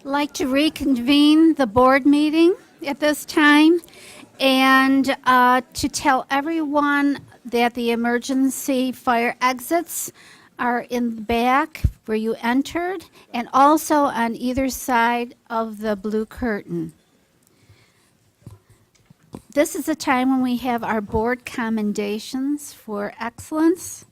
Like to reconvene the board meeting at this time and to tell everyone that the emergency fire exits are in the back where you entered and also on either side of the blue curtain. This is the time when we have our board commendations for excellence.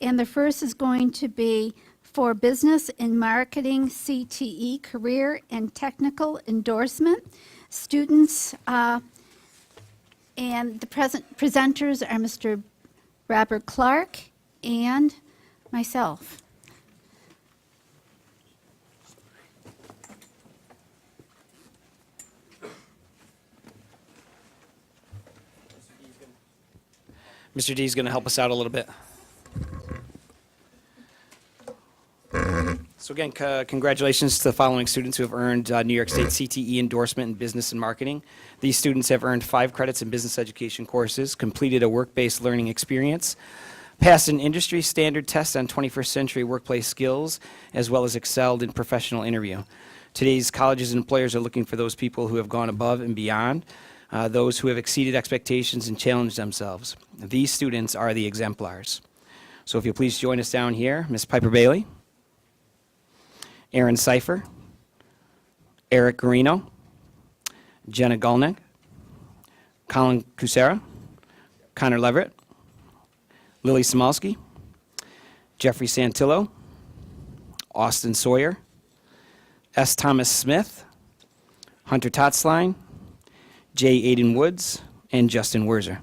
And the first is going to be for Business and Marketing CTE Career and Technical Endorsement. Students and the presenters are Mr. Robert Clark and myself. Mr. D is going to help us out a little bit. So again, congratulations to the following students who have earned New York State CTE endorsement in business and marketing. These students have earned 5 credits in business education courses, completed a work-based learning experience, passed an industry standard test on 21st century workplace skills, as well as excelled in professional interview. Today's colleges and employers are looking for those people who have gone above and beyond, those who have exceeded expectations and challenged themselves. These students are the exemplars. So if you'll please join us down here, Ms. Piper Bailey, Aaron Seifer, Eric Garino, Jenna Gulnick, Colin Kusera, Connor Leverett, Lily Samalski, Jeffrey Santillo, Austin Sawyer, S. Thomas Smith, Hunter Totzline, J. Aiden Woods, and Justin Werzer.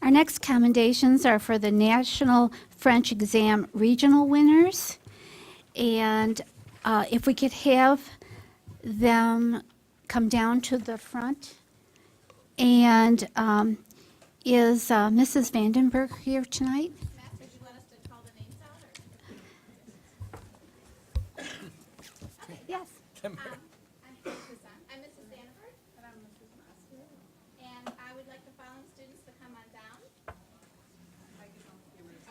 Our next commendations are for the National French Exam Regional winners. And if we could have them come down to the front. And is Mrs. Vandenberg here tonight? Matt, would you let us to call the names out? Or? Yes. I'm Mrs. Vandenberg. And I'm Mrs. Master. And I would like the following students to come on down.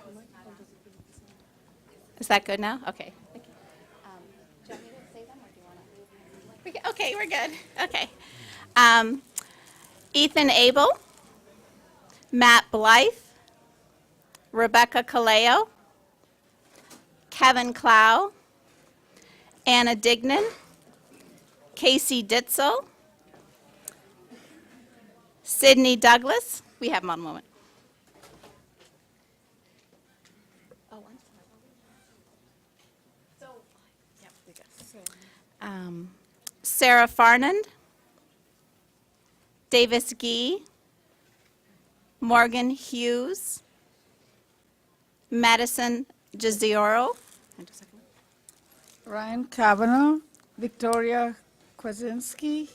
Oh, it's not on. Is that good now? Okay. Thank you. Do you want me to say them or do you want to? Okay, we're good. Okay. Ethan Abel, Matt Blythe, Rebecca Kaleo, Kevin Clow, Anna Dignan, Casey Ditzel, Sydney Douglas. We have them on a moment. Oh, one second. So, yep, we go. Sarah Farnand, Davis Gee, Morgan Hughes, Madison Gizioro, Ryan Kavanaugh, Victoria Kwasinski,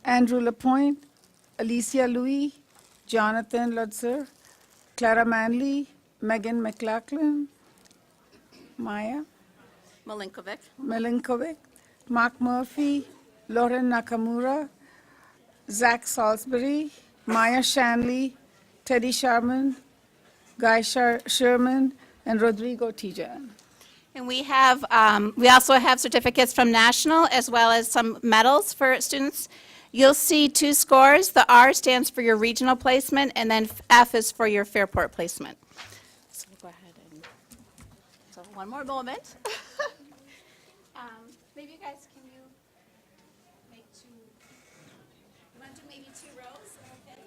Andrew Lapointe, Alicia Louis, Jonathan Lutzer, Clara Manley, Megan McLachlan, Maya Milinkovic, Mark Murphy, Lauren Nakamura, Zach Salisbury, Maya Shanley, Teddy Sharman, Guy Sherman, and Rodrigo Tijan. And we have, we also have certificates from national as well as some medals for students. You'll see 2 scores. The R stands for your regional placement, and then F is for your Fairport placement. So we'll go ahead and, so one more moment. Maybe you guys, can you make 2, you want to do maybe 2 rows? Okay.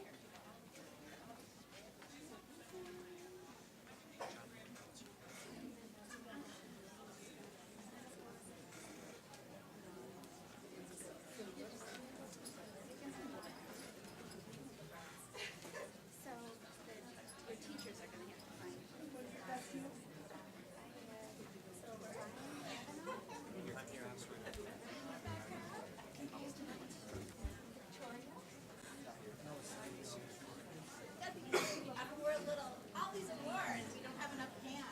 We're a little, all these awards, we don't have enough hands.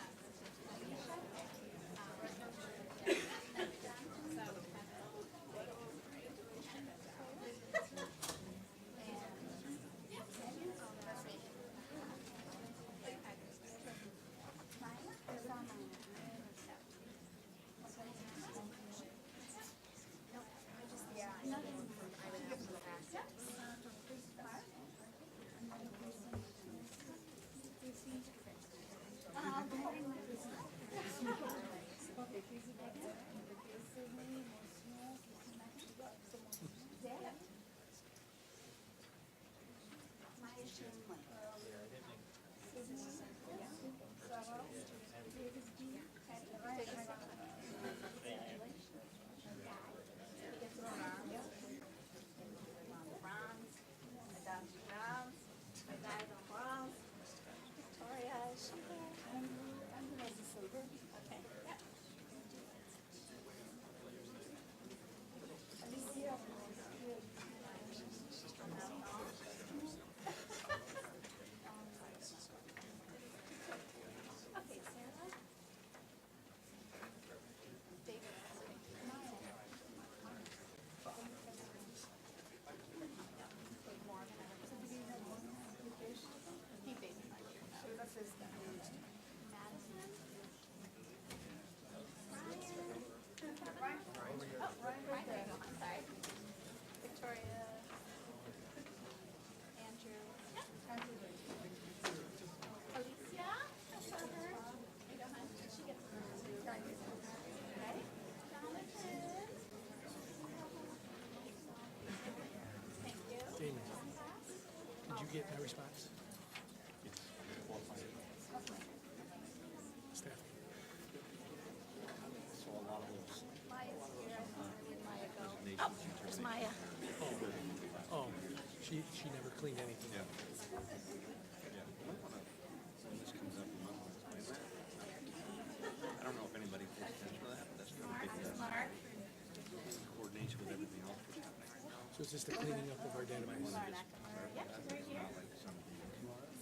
Did you get my response? Staff. Oh, there's Maya. Oh, she never cleaned anything up. I don't know if anybody pays attention to that, but that's kind of big Mark. coordination with everything else that's happening. So it's just the cleaning up of our database. Yep, right here.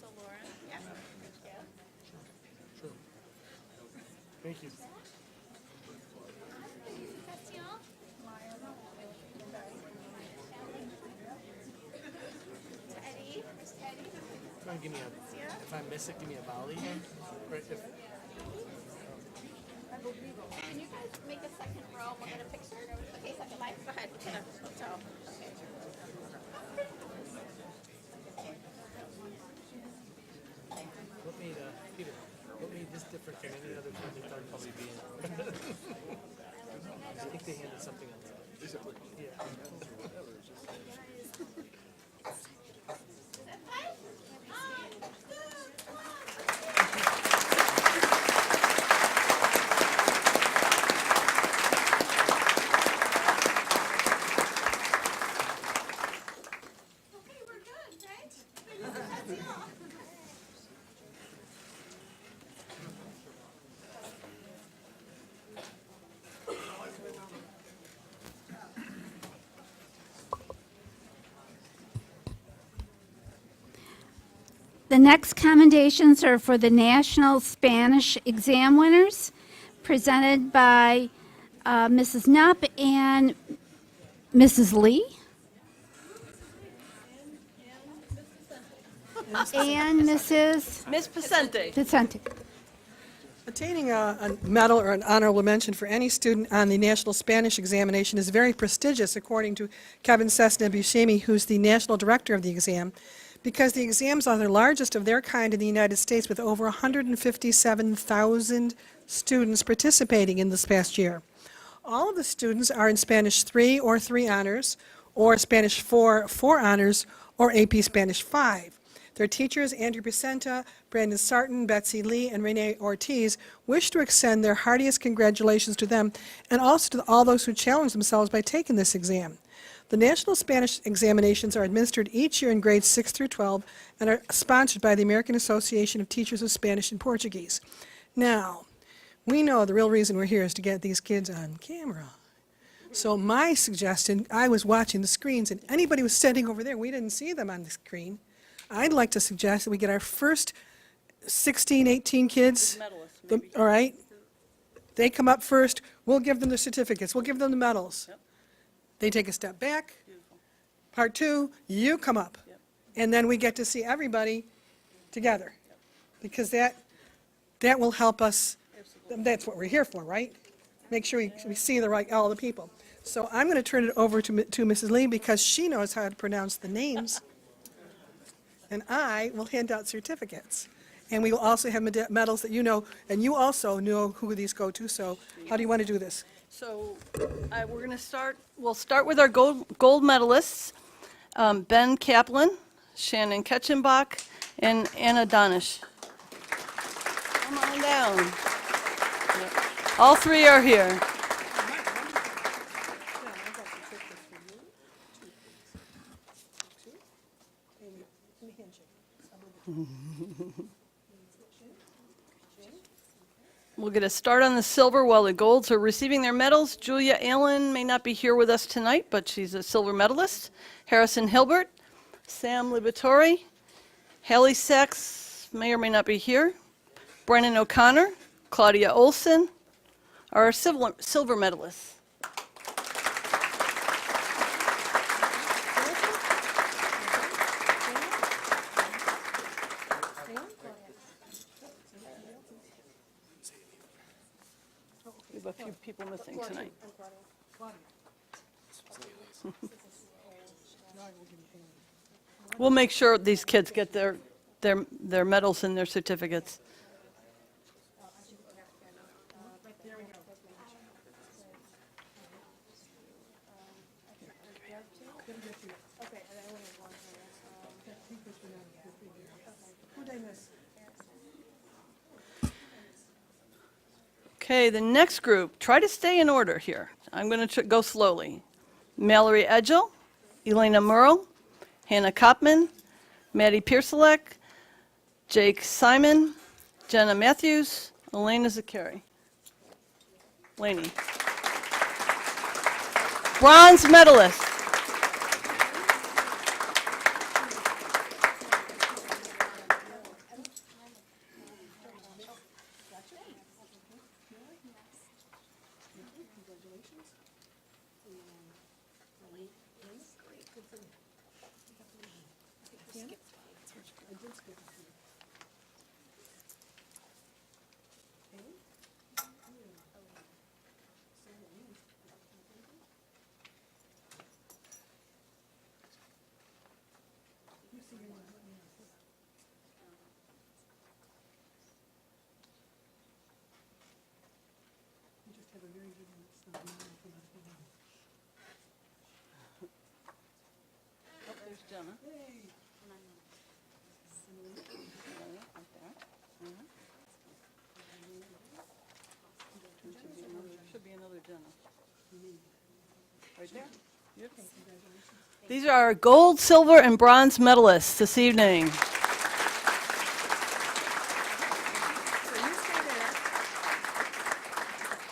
So Laura, yeah. Sure. Thank you. Castile. Teddy, where's Teddy? Try and give me a, if I miss it, give me a volley. Right, if, Can you guys make a second row? We'll get a picture. Okay, second line. Go ahead. Get a photo. Okay. what made, Peter, what made this different than any other friendly card probably be in? I think they handed something else. Yeah. Okay, we're good, right? The next commendations are for the National Spanish exam winners, presented by Mrs. Knupp and Mrs. Lee. And Mrs. Miss Pacente. Vicente. Attaining a medal or an honorable mention for any student on the National Spanish Examination is very prestigious, according to Kevin Cessna Buscemi, who's the national director of the exam, because the exams are the largest of their kind in the United States, with over 157,000 students participating in this past year. All of the students are in Spanish 3 or 3 honors, or Spanish 4, 4 honors, or AP Spanish 5. Their teachers, Andrew Pacenta, Brandon Sarton, Betsy Lee, and Renee Ortiz, wish to extend their heartiest congratulations to them and also to all those who challenge themselves by taking this exam. The National Spanish Examinations are administered each year in grades 6 through 12 and are sponsored by the American Association of Teachers of Spanish and Portuguese. Now, we know the real reason we're here is to get these kids on camera. So my suggestion, I was watching the screens, and anybody was sitting over there, we didn't see them on the screen. I'd like to suggest that we get our first 16, 18 kids. All right? They come up first. We'll give them the certificates. We'll give them the medals. They take a step back. Part 2, you come up. And then we get to see everybody together. Because that will help us. That's what we're here for, right? Make sure we see all the people. So I'm going to turn it over to Mrs. Lee, because she knows how to pronounce the names. And I will hand out certificates. And we will also have medals that you know, and you also know who these go to. So how do you want to do this? So we're going to start, we'll start with our gold medalists, Ben Kaplan, Shannon Ketchenbach, and Anna Donish. Come on down. All 3 are here. We'll get a start on the silver while the golds are receiving their medals. Julia Allen may not be here with us tonight, but she's a silver medalist. Harrison Hilbert, Sam Liberatore, Haley Sachs may or may not be here. Brennan O'Connor, Claudia Olson are our silver medalists. We have a few people missing tonight. We'll make sure these kids get their medals and their certificates. Okay, the next group, try to stay in order here. I'm going to go slowly. Mallory Edgell, Elena Murrow, Hannah Kopman, Maddie Piercelek, Jake Simon, Jenna Matthews, Elena Zakari. Laney. Bronze medalist. There's Jenna. Should be another Jenna. Right there? Yep. These are our gold, silver, and bronze medalists this evening.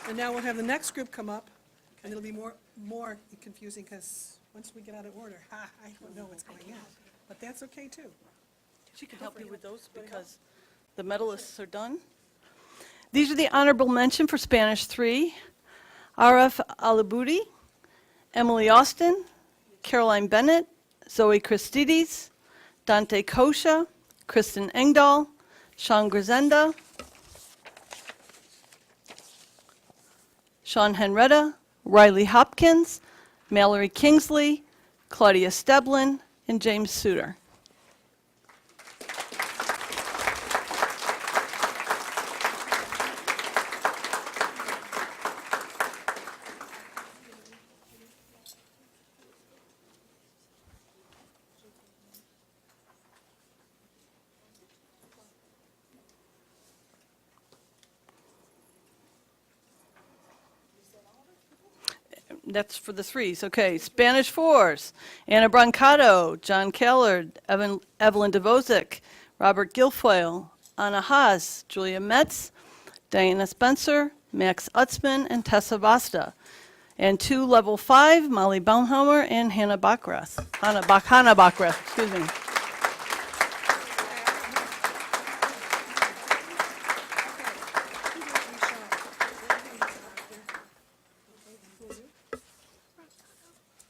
And now we'll have the next group come up, and it'll be more confusing, because once we get out of order, I don't know what's going on. But that's okay, too. She can help you with those because the medalists are done. These are the honorable mention for Spanish 3. Arif Aliboudi, Emily Austin, Caroline Bennett, Zoe Christides, Dante Kosha, Kristen Engdahl, Sean Grisenda, Sean Henretta, Riley Hopkins, Mallory Kingsley, Claudia Steblin, and James Suter. That's for the threes. Okay, Spanish fours. Anna Brancato, John Callard, Evelyn DeVozic, Robert Guilfoyle, Anna Haas, Julia Metz, Diana Spencer, Max Utzman, and Tessa Basta. And 2 level 5, Molly Baumhammer and Hannah Bachrath. Hannah Bachrath, excuse me.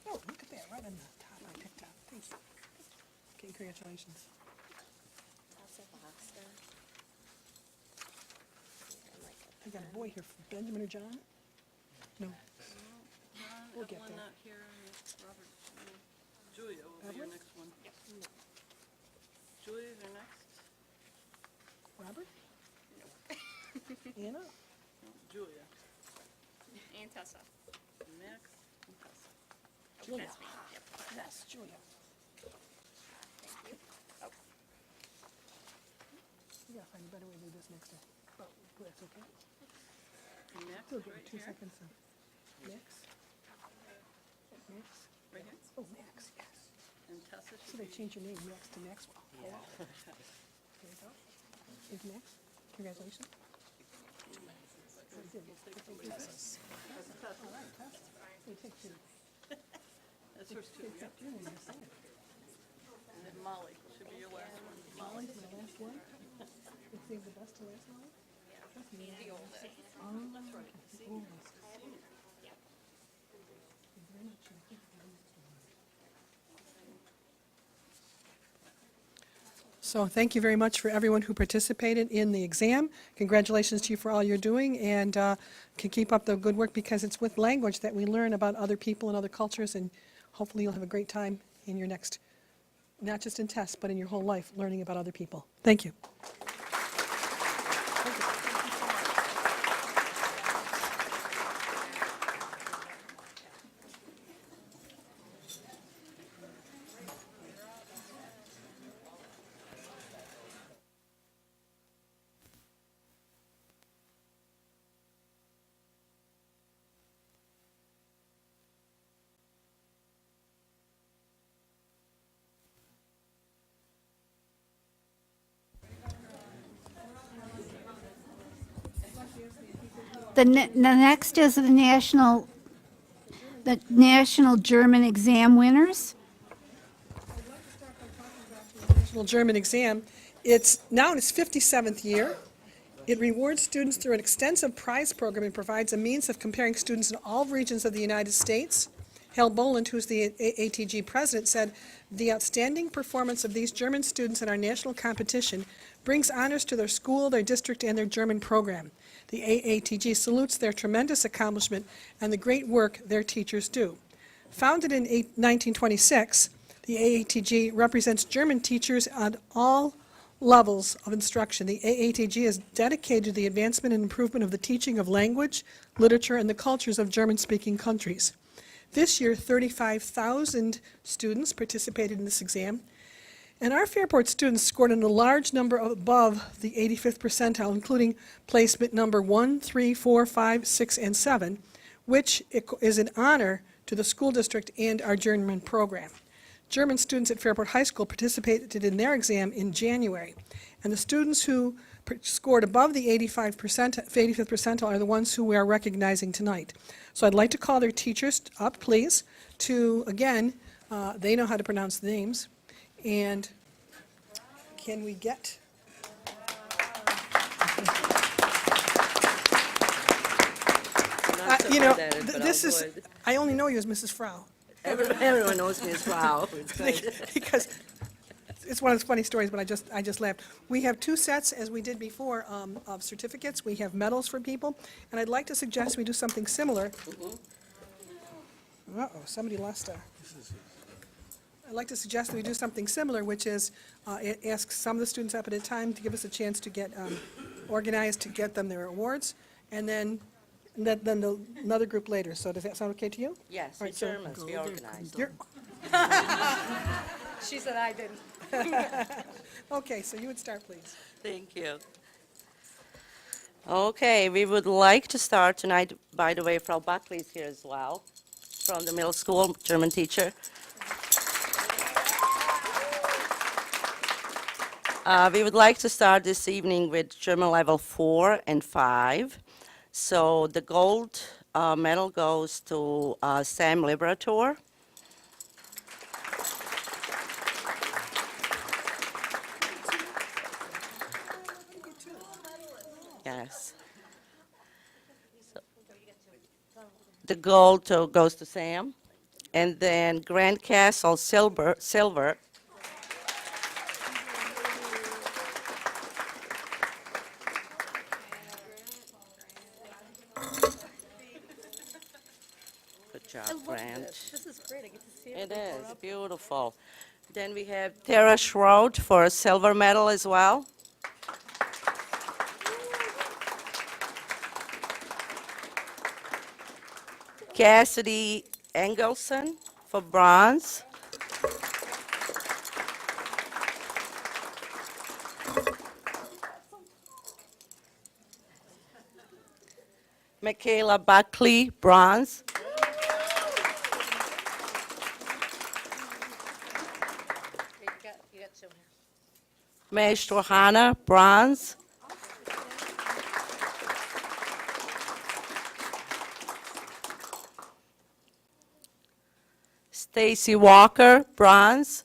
Oh, look at that, right on the top, I picked up. Thanks. Okay, congratulations. I got a boy here, Benjamin or John? No. We'll get there. Julia will be your next one. Julia's your next. Robert? Anna? Julia. And Tessa. Max and Tessa. Julia. Yes, Julia. We gotta find a better way to do this next time. Oh, that's okay. Max We'll is give right you 2 here. seconds. Max? Max? Right here. Oh, Max, yes. And Tessa So should they be. changed your name, Max to Maxwell. Yeah. There you go. Here's Max. Congratulations. All right, Tess. We take 2. That's yours too. Except your name is Sam. And then Molly should be your last one. Molly's my last one. Let's save the best to last, Molly? That's me. The oldest. Oh, that's right. The oldest. Thank you very much. So thank you very much for everyone who participated in the exam. Congratulations to you for all you're doing, and can keep up the good work, because it's with language that we learn about other people and other cultures, and hopefully you'll have a great time in your next, not just in tests, but in your whole life, learning about other people. Thank you. The next is the national German exam winners. National German exam. It's now in its 57th year. It rewards students through an extensive prize program and provides a means of comparing students in all regions of the United States. Hal Boland, who's the AATG president, said, "The outstanding performance of these German students in our national competition brings honors to their school, their district, and their German program. The AATG salutes their tremendous accomplishment and the great work their teachers do." Founded in 1926, the AATG represents German teachers on all levels of instruction. The AATG is dedicated to the advancement and improvement of the teaching of language, literature, and the cultures of German-speaking countries. This year, 35,000 students participated in this exam, and our Fairport students scored in a large number above the 85th percentile, including placement number 1, 3, 4, 5, 6, and 7, which is an honor to the school district and our German program. German students at Fairport High School participated in their exam in January, and the students who scored above the 85th percentile are the ones who we are recognizing tonight. So I'd like to call their teachers up, please, to, again, they know how to pronounce the names, and can we get... You know, this is, I only know you as Mrs. Frau. Everyone knows me as Frau. It's good. Because it's one of those funny stories, but I just laughed. We have two sets, as we did before, of certificates. We have medals for people, and I'd like to suggest we do something similar. Uh-oh, somebody lost a... I'd like to suggest that we do something similar, which is ask some of the students up at a time to give us a chance to get organized, to get them their awards, and then another group later. So does that sound okay to you? Yes, All we right, so- Germans, we organized. You're- She said I didn't. Okay, so you would start, please. Thank you. Okay, we would like to start tonight, by the way, Frau Buckley is here as well, from the middle school, German teacher. We would like to start this evening with German level 4 and 5. So the gold medal goes to Sam Liberator. Yes. So the gold goes to Sam. And then Grand Castle silver. Good job, Grant. This is great. I get to see It is beautiful. Then we have Tara Schroed for a silver medal as well. Cassidy Engelson for bronze. Michaela Buckley, bronze. Maestro Hannah, bronze. Stacy Walker, bronze.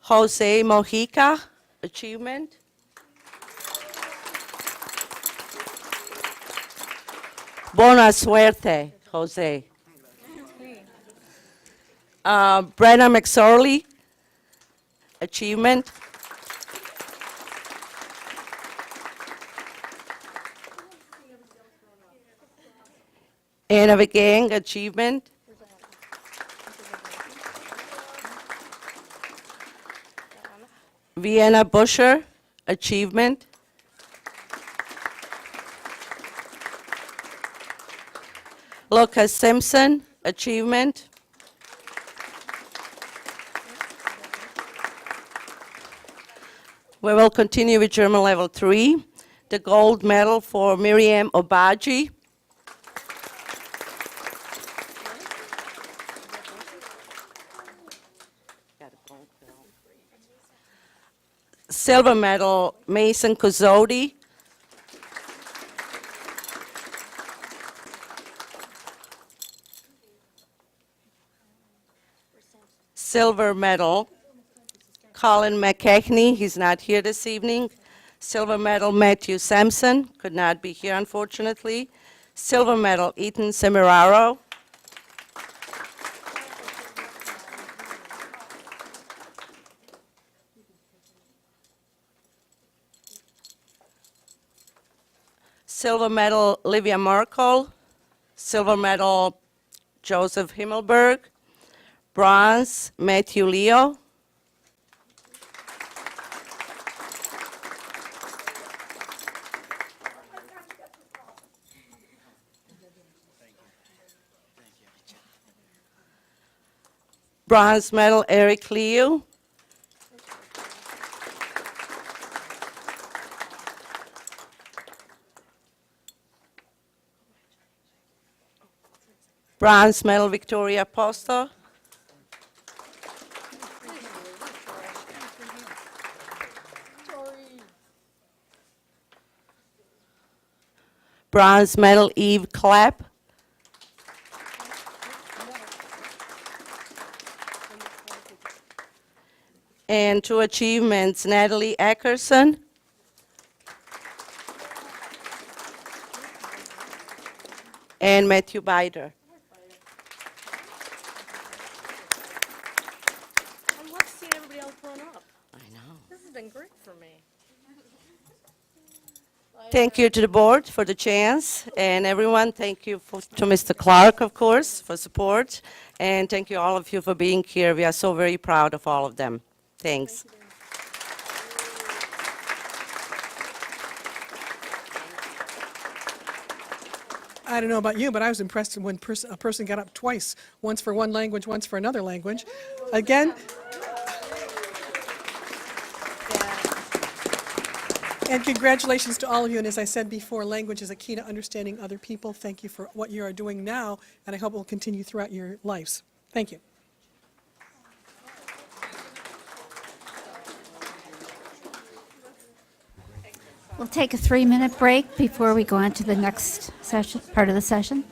Jose Mojica, achievement. Buena suerte, Jose. Brenna McSorley, achievement. Anna Gang, achievement. Vienna Busher, achievement. Lucas Simpson, achievement. We will continue with German level 3. The gold medal for Miriam Obaji. Silver medal, Mason Kozodi. Silver medal, Colin McKechnie, he's not here this evening. Silver medal, Matthew Sampson, could not be here unfortunately. Silver medal, Ethan Semiraro. Silver medal, Livia Merkel. Silver medal, Joseph Himmelberg. Bronze, Matthew Leo. Bronze medal, Eric Liu. Bronze medal, Victoria Poster. Bronze medal, Eve Clapp. And 2 achievements, Natalie Eckerson. And Matthew Bider. I love seeing everybody else grown up. I know. This has been great for me. Thank you to the board for the chance, and everyone, thank you to Mr. Clark, of course, for support, and thank you all of you for being here. We are so very proud of all of them. Thanks. I don't know about you, but I was impressed when a person got up twice, once for one language, once for another language. Again, and congratulations to all of you. And as I said before, language is a key to understanding other people. Thank you for what you are doing now, and I hope it will continue throughout your lives. Thank you. We'll take a 3-minute break before we go on to the next session, part of the session.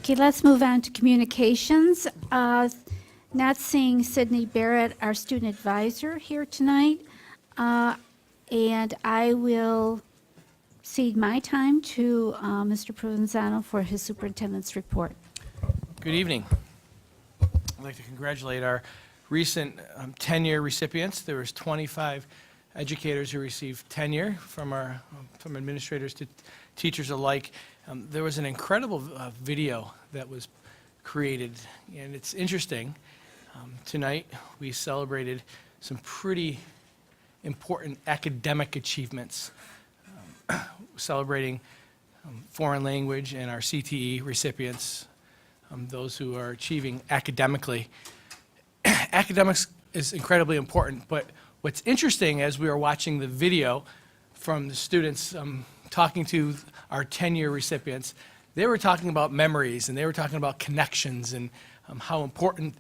Okay, let's move on to communications. Not seeing Sydney Barrett, our student advisor, here tonight. And I will cede my time to Mr. Provenzano for his superintendent's report. Good evening. I'd like to congratulate our recent tenure recipients. There was 25 educators who received tenure from administrators to teachers alike. There was an incredible video that was created, and it's interesting. Tonight, we celebrated some pretty important academic achievements, celebrating foreign language and our CTE recipients, those who are achieving academically. Academics is incredibly important, but what's interesting as we were watching the video from the students talking to our tenure recipients, they were talking about memories and they were talking about connections and how important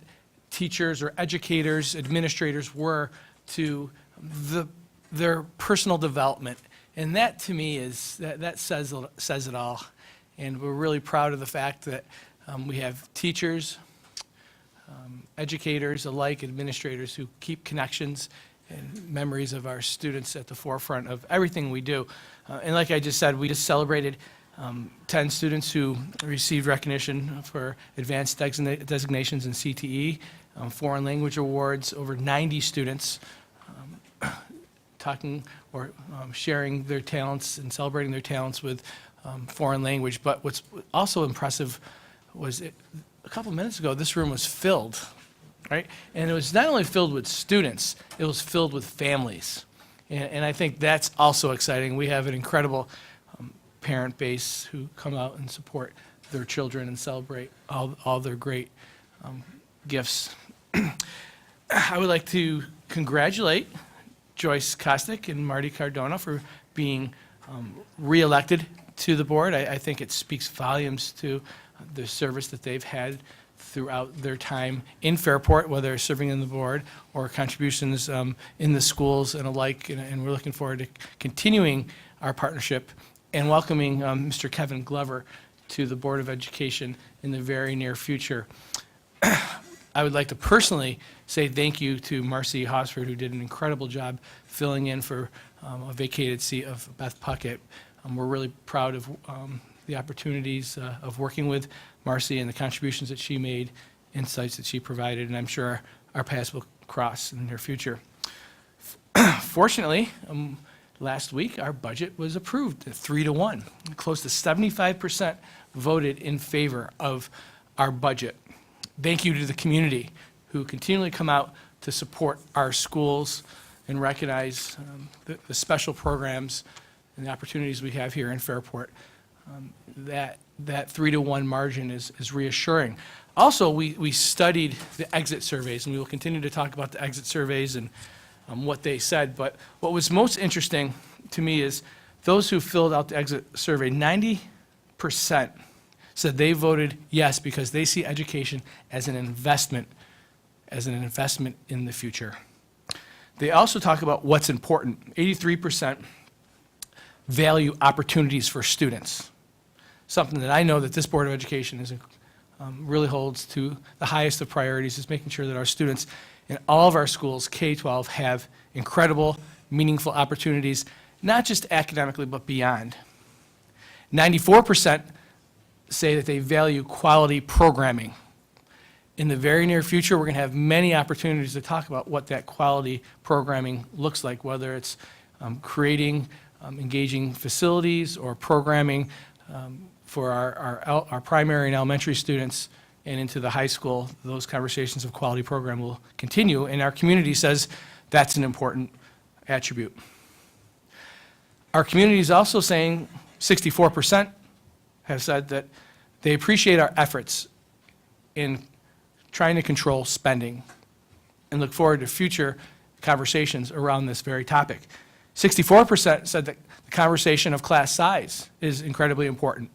teachers or educators, administrators were to their personal development. And that to me is, that says it all. And we're really proud of the fact that we have teachers, educators alike, administrators who keep connections and memories of our students at the forefront of everything we do. And like I just said, we just celebrated 10 students who received recognition for advanced designations in CTE, foreign language awards, over 90 students talking or sharing their talents and celebrating their talents with foreign language. But what's also impressive was a couple minutes ago, this room was filled, right? And it was not only filled with students, it was filled with families. And I think that's also exciting. We have an incredible parent base who come out and support their children and celebrate all their great gifts. I would like to congratulate Joyce Kostick and Marty Cardona for being re-elected to the board. I think it speaks volumes to the service that they've had throughout their time in Fairport, whether serving in the board or contributions in the schools and alike. And we're looking forward to continuing our partnership and welcoming Mr. Kevin Glover to the Board of Education in the very near future. I would like to personally say thank you to Marcy Hosford, who did an incredible job filling in for a vacated seat of Beth Puckett. We're really proud of the opportunities of working with Marcy and the contributions that she made, insights that she provided, and I'm sure our paths will cross in the near future. Fortunately, last week, our budget was approved at 3-1. Close to 75% voted in favor of our budget. Thank you to the community who continually come out to support our schools and recognize the special programs and the opportunities we have here in Fairport. That 3-1 margin is reassuring. Also, we studied the exit surveys, and we will continue to talk about the exit surveys and what they said. But what was most interesting to me is those who filled out the exit survey, 90% said they voted yes because they see education as an investment in the future. They also talk about what's important. 83% value opportunities for students, something that I know that this Board of Education is really holds to the highest of priorities, is making sure that our students in all of our schools, K-12, have incredible, meaningful opportunities, not just academically, but beyond. 94% say that they value quality programming. In the very near future, we're going to have many opportunities to talk about what that quality programming looks like, whether it's creating engaging facilities or programming for our primary and elementary students and into the high school. Those conversations of quality program will continue, and our community says that's an important attribute. Our community is also saying 64% have said that they appreciate our efforts in trying to control spending and look forward to future conversations around this very topic. 64% said that the conversation of class size is incredibly important.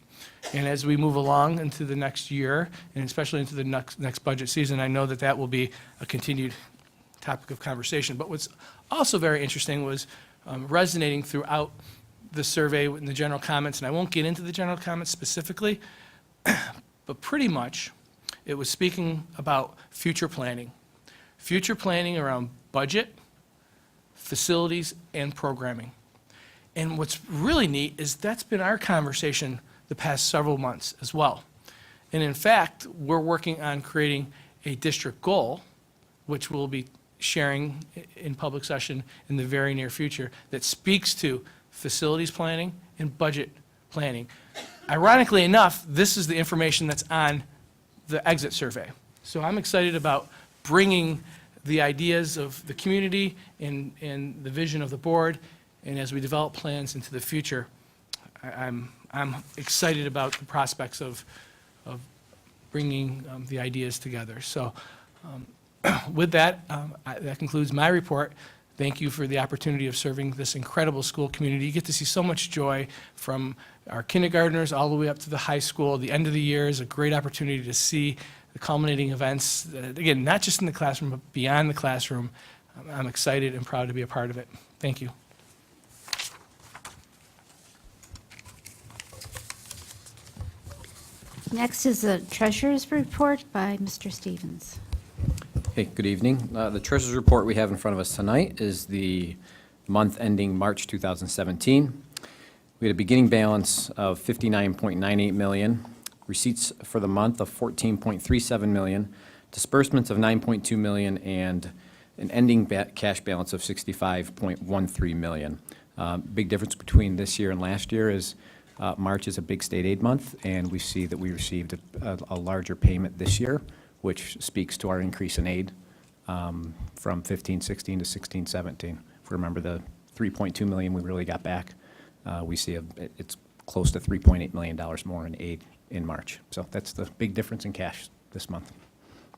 And as we move along into the next year, and especially into the next budget season, I know that that will be a continued topic of conversation. But what's also very interesting was resonating throughout the survey in the general comments, and I won't get into the general comments specifically, but pretty much it was speaking about future planning around budget, facilities, and programming. And what's really neat is that's been our conversation the past several months as well. And in fact, we're working on creating a district goal, which we'll be sharing in public session in the very near future, that speaks to facilities planning and budget planning. Ironically enough, this is the information that's on the exit survey. So I'm excited about bringing the ideas of the community and the vision of the board, and as we develop plans into the future, I'm excited about the prospects of bringing the ideas together. So with that, that concludes my report. Thank you for the opportunity of serving this incredible school community. You get to see so much joy from our kindergartners all the way up to the high school. The end of the year is a great opportunity to see the culminating events, again, not just in the classroom, but beyond the classroom. I'm excited and proud to be a part of it. Thank you. Next is the treasurer's report by Mr. Stevens. Hey, good evening. The treasurer's report we have in front of us tonight is the month ending March 2017. We had a beginning balance of $59.98 million, receipts for the month of $14.37 million, disbursements of $9.2 million, and an ending cash balance of $65.13 million. Big difference between this year and last year is March is a big state aid month, and we see that we received a larger payment this year, which speaks to our increase in aid from 15-16 to 16-17. If we remember the $3.2 million we really got back, we see it's close to $3.8 million more in aid in March. So that's the big difference in cash this month.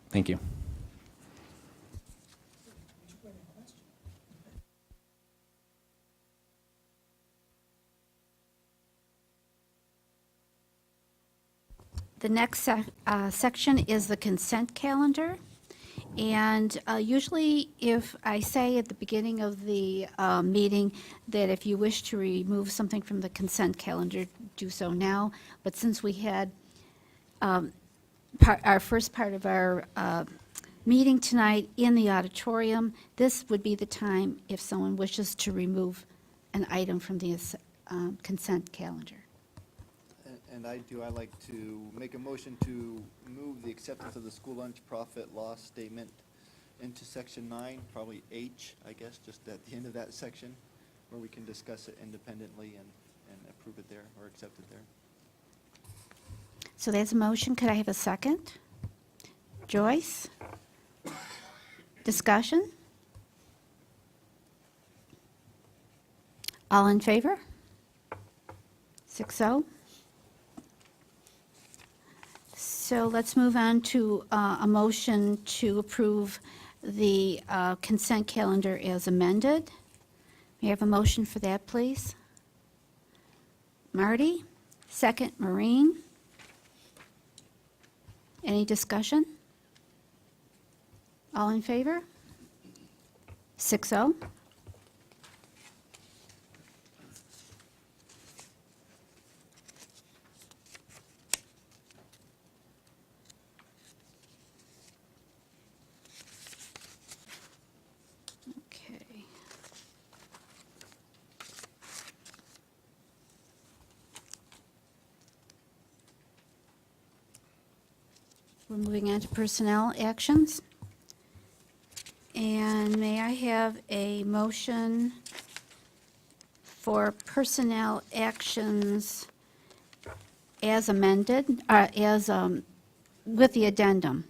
Thank you. The next section is the consent calendar. And usually if I say at the beginning of the meeting that if you wish to remove something from the consent calendar, do so now. But since we had our first part of our meeting tonight in the auditorium, this would be the time if someone wishes to remove an item from the consent calendar. And I'd like to make a motion to move the acceptance of the school lunch profit loss statement into section 9, probably H, I guess, just at the end of that section, where we can discuss it independently and approve it there or accept it there. So there's a motion. Could I have a second? Joyce? Discussion? All in favor? 6-0. So let's move on to a motion to approve the consent calendar as amended. May I have a motion for that, please? Marty? Second, Maureen? Any discussion? All in favor? 6-0. Okay. We're moving on to personnel actions. And may I have a motion for personnel actions as amended, with the addendum?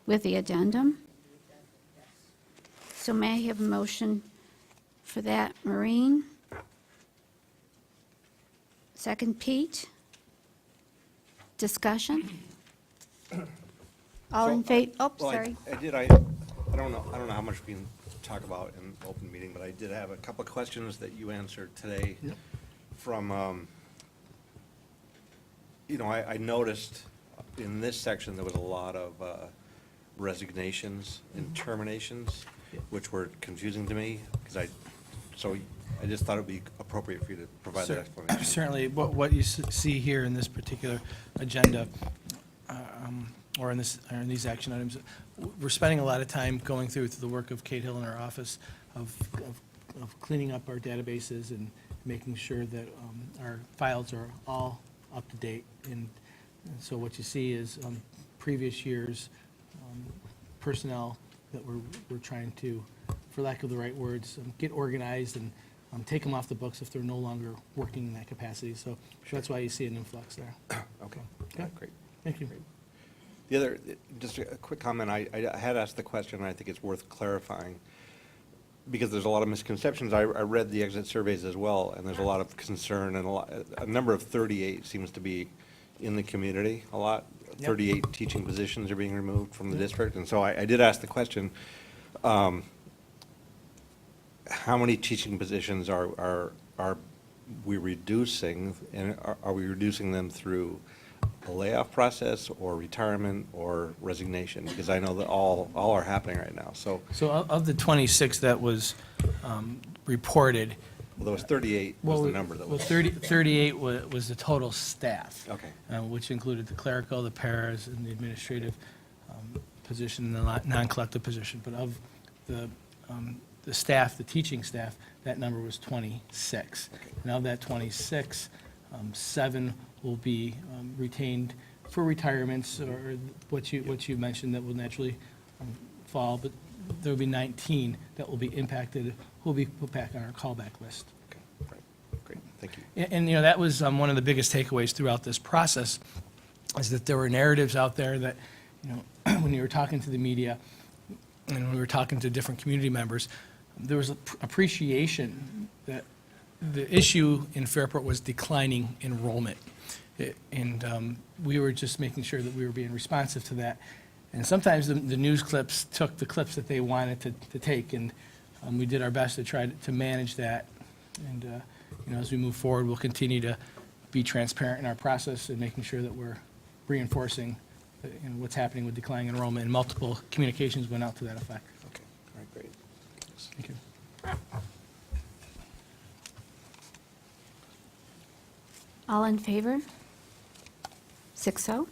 With the addendum? So may I have a motion for that, Maureen? Second, Pete? Discussion? All in favor? Oh, Well, sorry. I don't know how much we can talk about in open meeting, but I did have a couple of questions that you answered today from, I noticed in this section, there was a lot of resignations and terminations, which were confusing to me, so I just thought it would be appropriate for you to provide that explanation. Certainly, what you see here in this particular agenda, or in these action items, we're spending a lot of time going through the work of Kate Hill in our office of cleaning up our databases and making sure that our files are all up to date. And so what you see is previous years' personnel that we're trying to, for lack of the right words, get organized and take them off the books if they're no longer working in that capacity. So that's why you see an influx there. Okay, Okay. great. Thank you. The other, just a quick comment, I had asked the question, and I think it's worth clarifying, because there's a lot of misconceptions. I read the exit surveys as well, and there's a lot of concern, and a number of 38 seems to be in the community a lot. Yep. 38 teaching positions are being removed from the district, and so I did ask the question, how many teaching positions are we reducing, and are we reducing them through a layoff process or retirement or resignation? Because I know that all are happening right now. So of the 26 that was reported, well, there was 38 was the number that was. 38 was the total staff. Okay. Which included the clerical, the paras, and the administrative position, and the non-collective position. But of the staff, the teaching staff, that number was 26. Okay. And of that 26, 7 will be retained for retirements, or what you mentioned that will naturally fall, but there will be 19 that will be impacted, who will be put back on our callback list. Okay, great, thank you. And that was one of the biggest takeaways throughout this process, is that there were narratives out there that, when you were talking to the media and when we were talking to different community members, there was appreciation that the issue in Fairport was declining enrollment. And we were just making sure that we were being responsive to that. And sometimes the news clips took the clips that they wanted to take, and we did our best to try to manage that. And as we move forward, we'll continue to be transparent in our process and making sure that we're reinforcing what's happening with declining enrollment. And multiple communications went out to that effect. Okay, all right, great. Thanks. Thank you. All in favor? 6-0.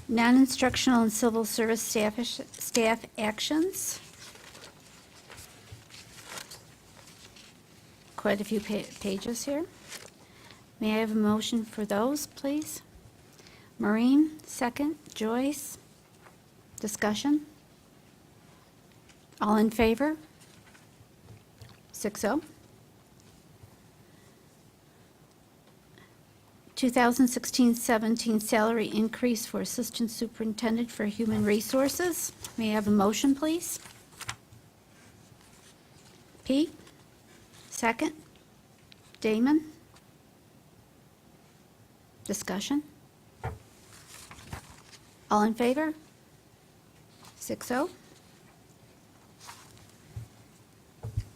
Non-instructional and civil service staff actions. Quite a few pages here. May I have a motion for those, please? Maureen, second. Joyce? Discussion? All in favor? 6-0. 2016-17 salary increase for Assistant Superintendent for Human Resources. May I have a motion, please? Pete? Second. Damon? Discussion? All in favor? 6-0.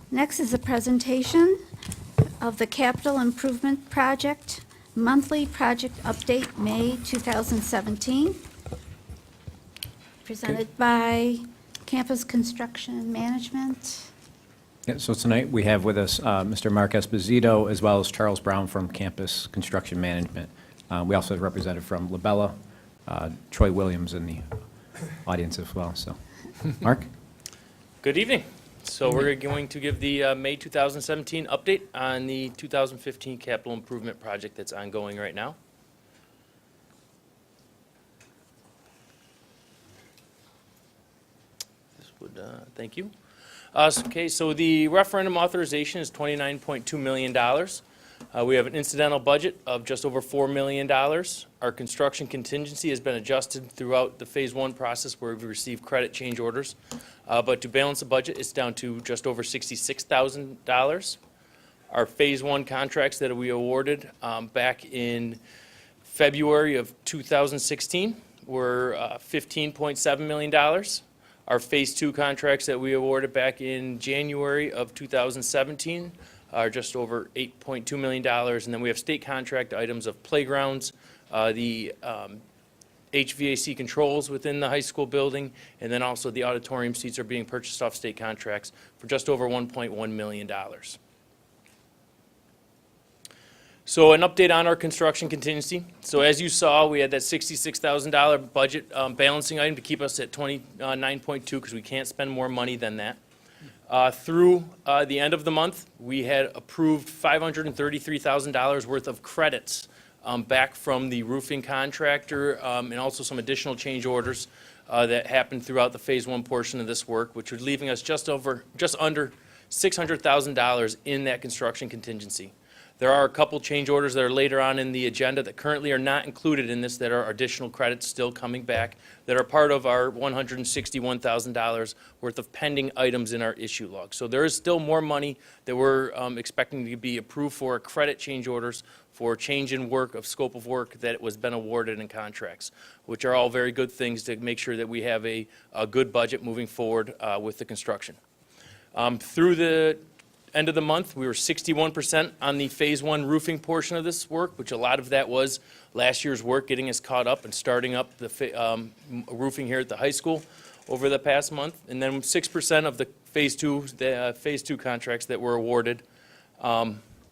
Next is a presentation of the Capital Improvement Project, monthly project update, May 2017, presented by Campus Construction Management. Yeah, so tonight we have with us Mr. Mark Esposito as well as Charles Brown from Campus Construction Management. We also have a representative from Labella, Troy Williams in the audience as well. So, Mark? Good evening. So we're going to give the May 2017 update on the 2015 capital improvement project that's ongoing right now. This would, thank you. Okay, so the referendum authorization is $29.2 million. We have an incidental budget of just over $4 million. Our construction contingency has been adjusted throughout the Phase 1 process where we've received credit change orders. But to balance the budget, it's down to just over $66,000. Our Phase 1 contracts that we awarded back in February of 2016 were $15.7 million. Our Phase 2 contracts that we awarded back in January of 2017 are just over $8.2 million. And then we have state contract items of playgrounds, the HVAC controls within the high school building, and then also the auditorium seats are being purchased off state contracts for just over $1.1 million. So an update on our construction contingency. So as you saw, we had that $66,000 budget balancing item to keep us at 29.2 because we can't spend more money than that. Through the end of the month, we had approved $533,000 worth of credits back from the roofing contractor and also some additional change orders that happened throughout the Phase 1 portion of this work, which was leaving us just under $600,000 in that construction contingency. There are a couple change orders that are later on in the agenda that currently are not included in this that are additional credits still coming back that are part of our $161,000 worth of pending items in our issue log. So there is still more money that we're expecting to be approved for credit change orders for change in work of scope of work that was been awarded in contracts, which are all very good things to make sure that we have a good budget moving forward with the construction. Through the end of the month, we were 61% on the Phase 1 roofing portion of this work, which a lot of that was last year's work getting us caught up and starting up the roofing here at the high school over the past month. And then 6% of the Phase 2 contracts that were awarded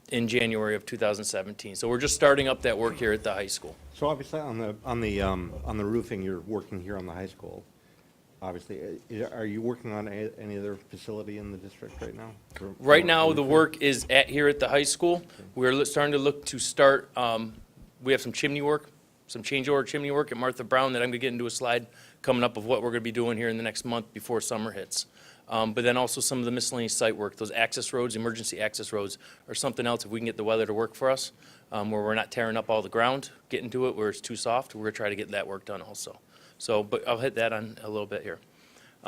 in January of 2017. So we're just starting up that work here at the high school. So obviously on the roofing, you're working here on the high school. Obviously, are you working on any other facility in the district right now? Right now, the work is here at the high school. We're starting to look to start, we have some chimney work, some change order chimney work at Martha Brown that I'm going to get into a slide coming up of what we're going to be doing here in the next month before summer hits. But then also some of the miscellaneous site work, those access roads, emergency access roads, or something else if we can get the weather to work for us, where we're not tearing up all the ground, getting to it where it's too soft. We're going to try to get that work done also. So, but I'll hit that on a little bit here.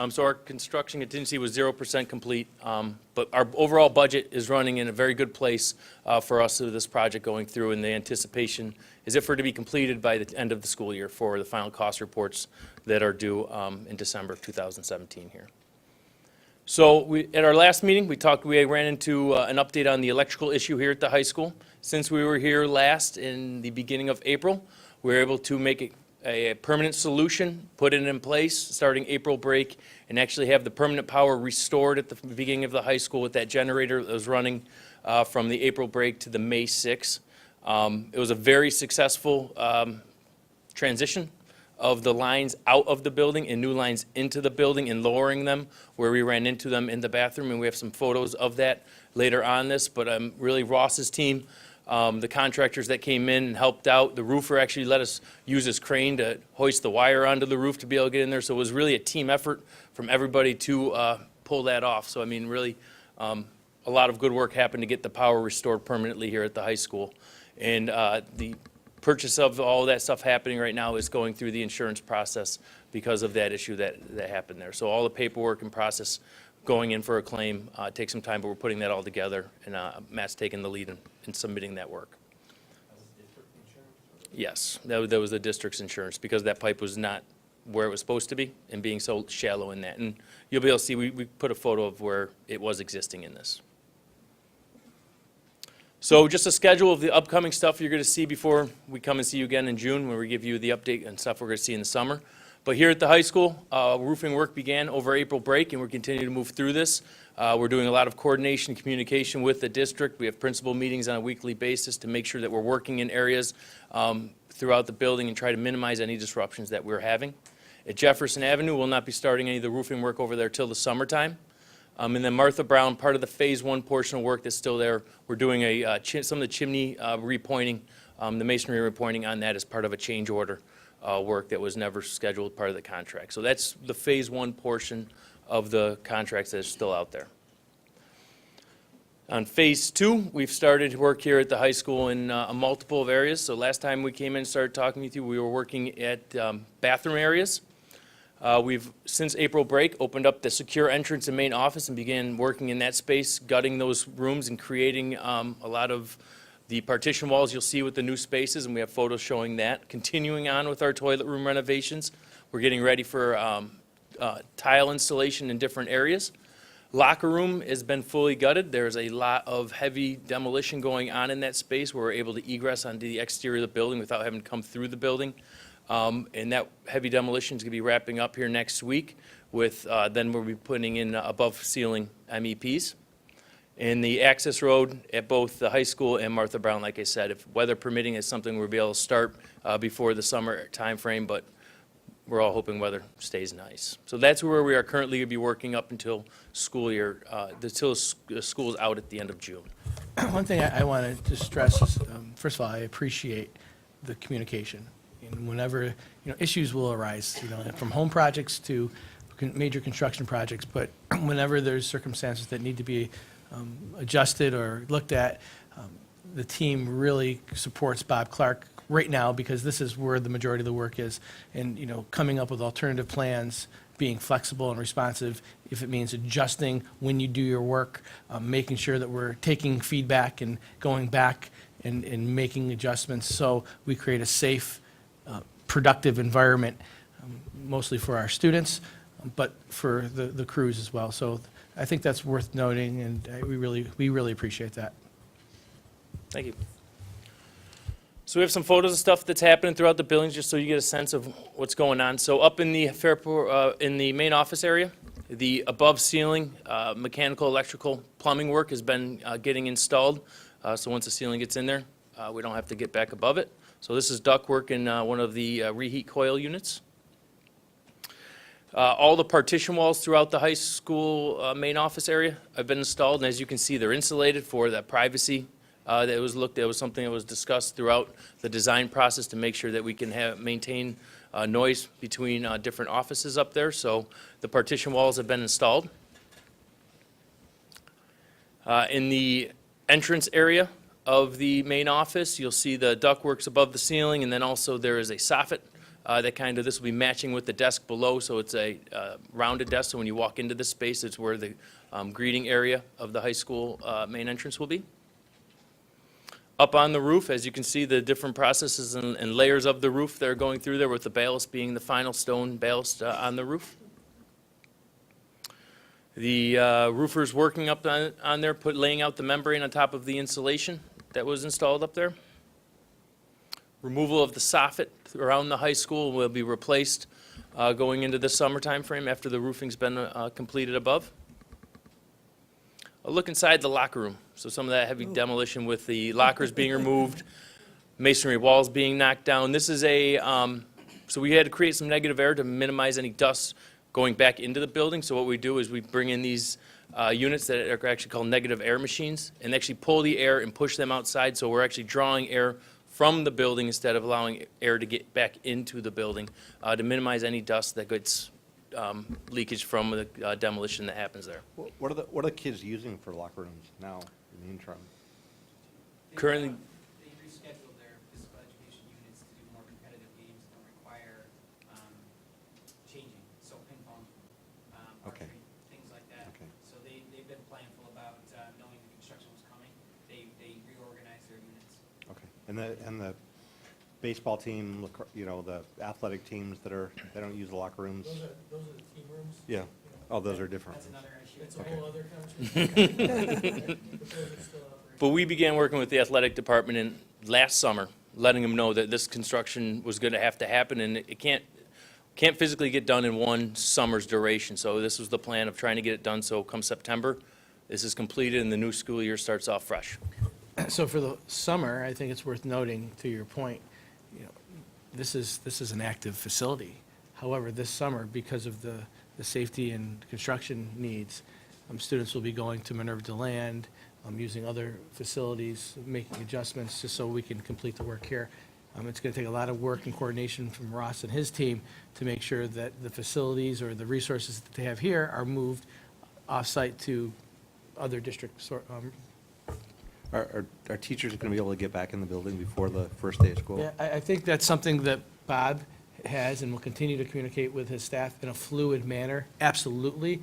So our construction contingency was 0% complete, but our overall budget is running in a very good place for us with this project going through, and the anticipation is for it to be completed by the end of the school year for the final cost reports that are due in December of 2017 here. So at our last meeting, we ran into an update on the electrical issue here at the high school. Since we were here last in the beginning of April, we were able to make a permanent solution, put it in place starting April break, and actually have the permanent power restored at the beginning of the high school with that generator that was running from the April break to the May 6th. It was a very successful transition of the lines out of the building and new lines into the building and lowering them where we ran into them in the bathroom, and we have some photos of that later on this. But really Ross's team the contractors that came in and helped out. The roofer actually let us use his crane to hoist the wire onto the roof to be able to get in there. So it was really a team effort from everybody to pull that off. So I mean, really, a lot of good work happened to get the power restored permanently here at the high school. And the purchase of all that stuff happening right now is going through the insurance process because of that issue that happened there. So all the paperwork and process going in for a claim takes some time, but we're putting that all together, and Matt's taking the lead in submitting that work. Yes, that was the district's insurance, because that pipe was not where it was supposed to be and being so shallow in that. And you'll be able to see, we put a photo of where it was existing in this. So just a schedule of the upcoming stuff you're going to see before we come and see you again in June, when we give you the update and stuff we're going to see in the summer. But here at the high school, roofing work began over April break, and we're continuing to move through this. We're doing a lot of coordination and communication with the district. We have principal meetings on a weekly basis to make sure that we're working in areas throughout the building and try to minimize any disruptions that we're having. At Jefferson Avenue, we'll not be starting any of the roofing work over there till the summertime. And then Martha Brown, part of the Phase 1 portion of work that's still there, we're doing some of the chimney repointing, the masonry repointing on that as part of a change order work that was never scheduled part of the contract. So that's the Phase 1 portion of the contracts that is still out there. On Phase 2, we've started work here at the high school in multiple of areas. So last time we came in and started talking with you, we were working at bathroom areas. We've, since April break, opened up the secure entrance and main office and began working in that space, gutting those rooms and creating a lot of the partition walls you'll see with the new spaces, and we have photos showing that. Continuing on with our toilet room renovations, we're getting ready for tile installation in different areas. Locker room has been fully gutted. There's a lot of heavy demolition going on in that space where we're able to egress onto the exterior of the building without having to come through the building. And that heavy demolition is going to be wrapping up here next week with, then we'll be putting in above ceiling MEPs. And the access road at both the high school and Martha Brown, like I said, if weather permitting, is something we'll be able to start before the summer timeframe, but we're all hoping weather stays nice. So that's where we are currently going to be working up until school year, until school's out at the end of June. One thing I want to stress is, first of all, I appreciate the communication. And whenever, issues will arise, from home projects to major construction projects, but whenever there's circumstances that need to be adjusted or looked at, the team really supports Bob Clark right now, because this is where the majority of the work is. And, coming up with alternative plans, being flexible and responsive, if it means adjusting when you do your work, making sure that we're taking feedback and going back and making adjustments so we create a safe, productive environment, mostly for our students, but for the crews as well. So I think that's worth noting, and we really appreciate that. Thank you. So we have some photos of stuff that's happening throughout the buildings, just so you get a sense of what's going on. So up in the Fairport, in the main office area, the above ceiling mechanical, electrical, plumbing work has been getting installed. So once the ceiling gets in there, we don't have to get back above it. So this is ductwork in one of the reheat coil units. All the partition walls throughout the high school main office area have been installed, and as you can see, they're insulated for that privacy that was something that was discussed throughout the design process to make sure that we can maintain noise between different offices up there. So the partition walls have been installed. In the entrance area of the main office, you'll see the ductworks above the ceiling, and then also there is a soffit that this will be matching with the desk below, so it's a rounded desk, so when you walk into this space, it's where the greeting area of the high school main entrance will be. Up on the roof, as you can see, the different processes and layers of the roof that are going through there, with the ballast being the final stone ballast on the roof. The roofers working up on there, laying out the membrane on top of the insulation that was installed up there. Removal of the soffit around the high school will be replaced going into the summer time frame after the roofing's been completed above. A look inside the locker room. So some of that heavy demolition with the lockers being removed, masonry walls being knocked down. This is so we had to create some negative air to minimize any dust going back into the building. So what we do is we bring in these units that are actually called negative air machines, and they actually pull the air and push them outside, so we're actually drawing air from the building instead of allowing air to get back into the building to minimize any dust that gets leakage from the demolition that happens there. What are the kids using for locker rooms now in the interim? Currently, They rescheduled their physical education units to do more competitive games that don't require changing, so ping pong, Okay. archery, things like that. Okay. So they've been planful about knowing the construction was coming. They reorganized their units. Okay. And the baseball team, the athletic teams they don't use the locker rooms? Those are the team rooms. Yeah. Oh, those are different. That's another issue. It's a whole other conversation. but we began working with the athletic department last summer, letting them know that this construction was going to have to happen, and it can't physically get done in one summer's duration. So this was the plan of trying to get it done, so come September, this is completed and the new school year starts off fresh. So for the summer, I think it's worth noting, to your point, this is an active facility. However, this summer, because of the safety and construction needs, students will be going to Minerva DeLand, using other facilities, making adjustments just so we can complete the work here. It's going to take a lot of work and coordination from Ross and his team to make sure that the facilities or the resources that they have here are moved off-site to other districts. Are teachers going to be able to get back in the building before the first day of school? Yeah, I think that's something that Bob has and will continue to communicate with his staff in a fluid manner. Absolutely.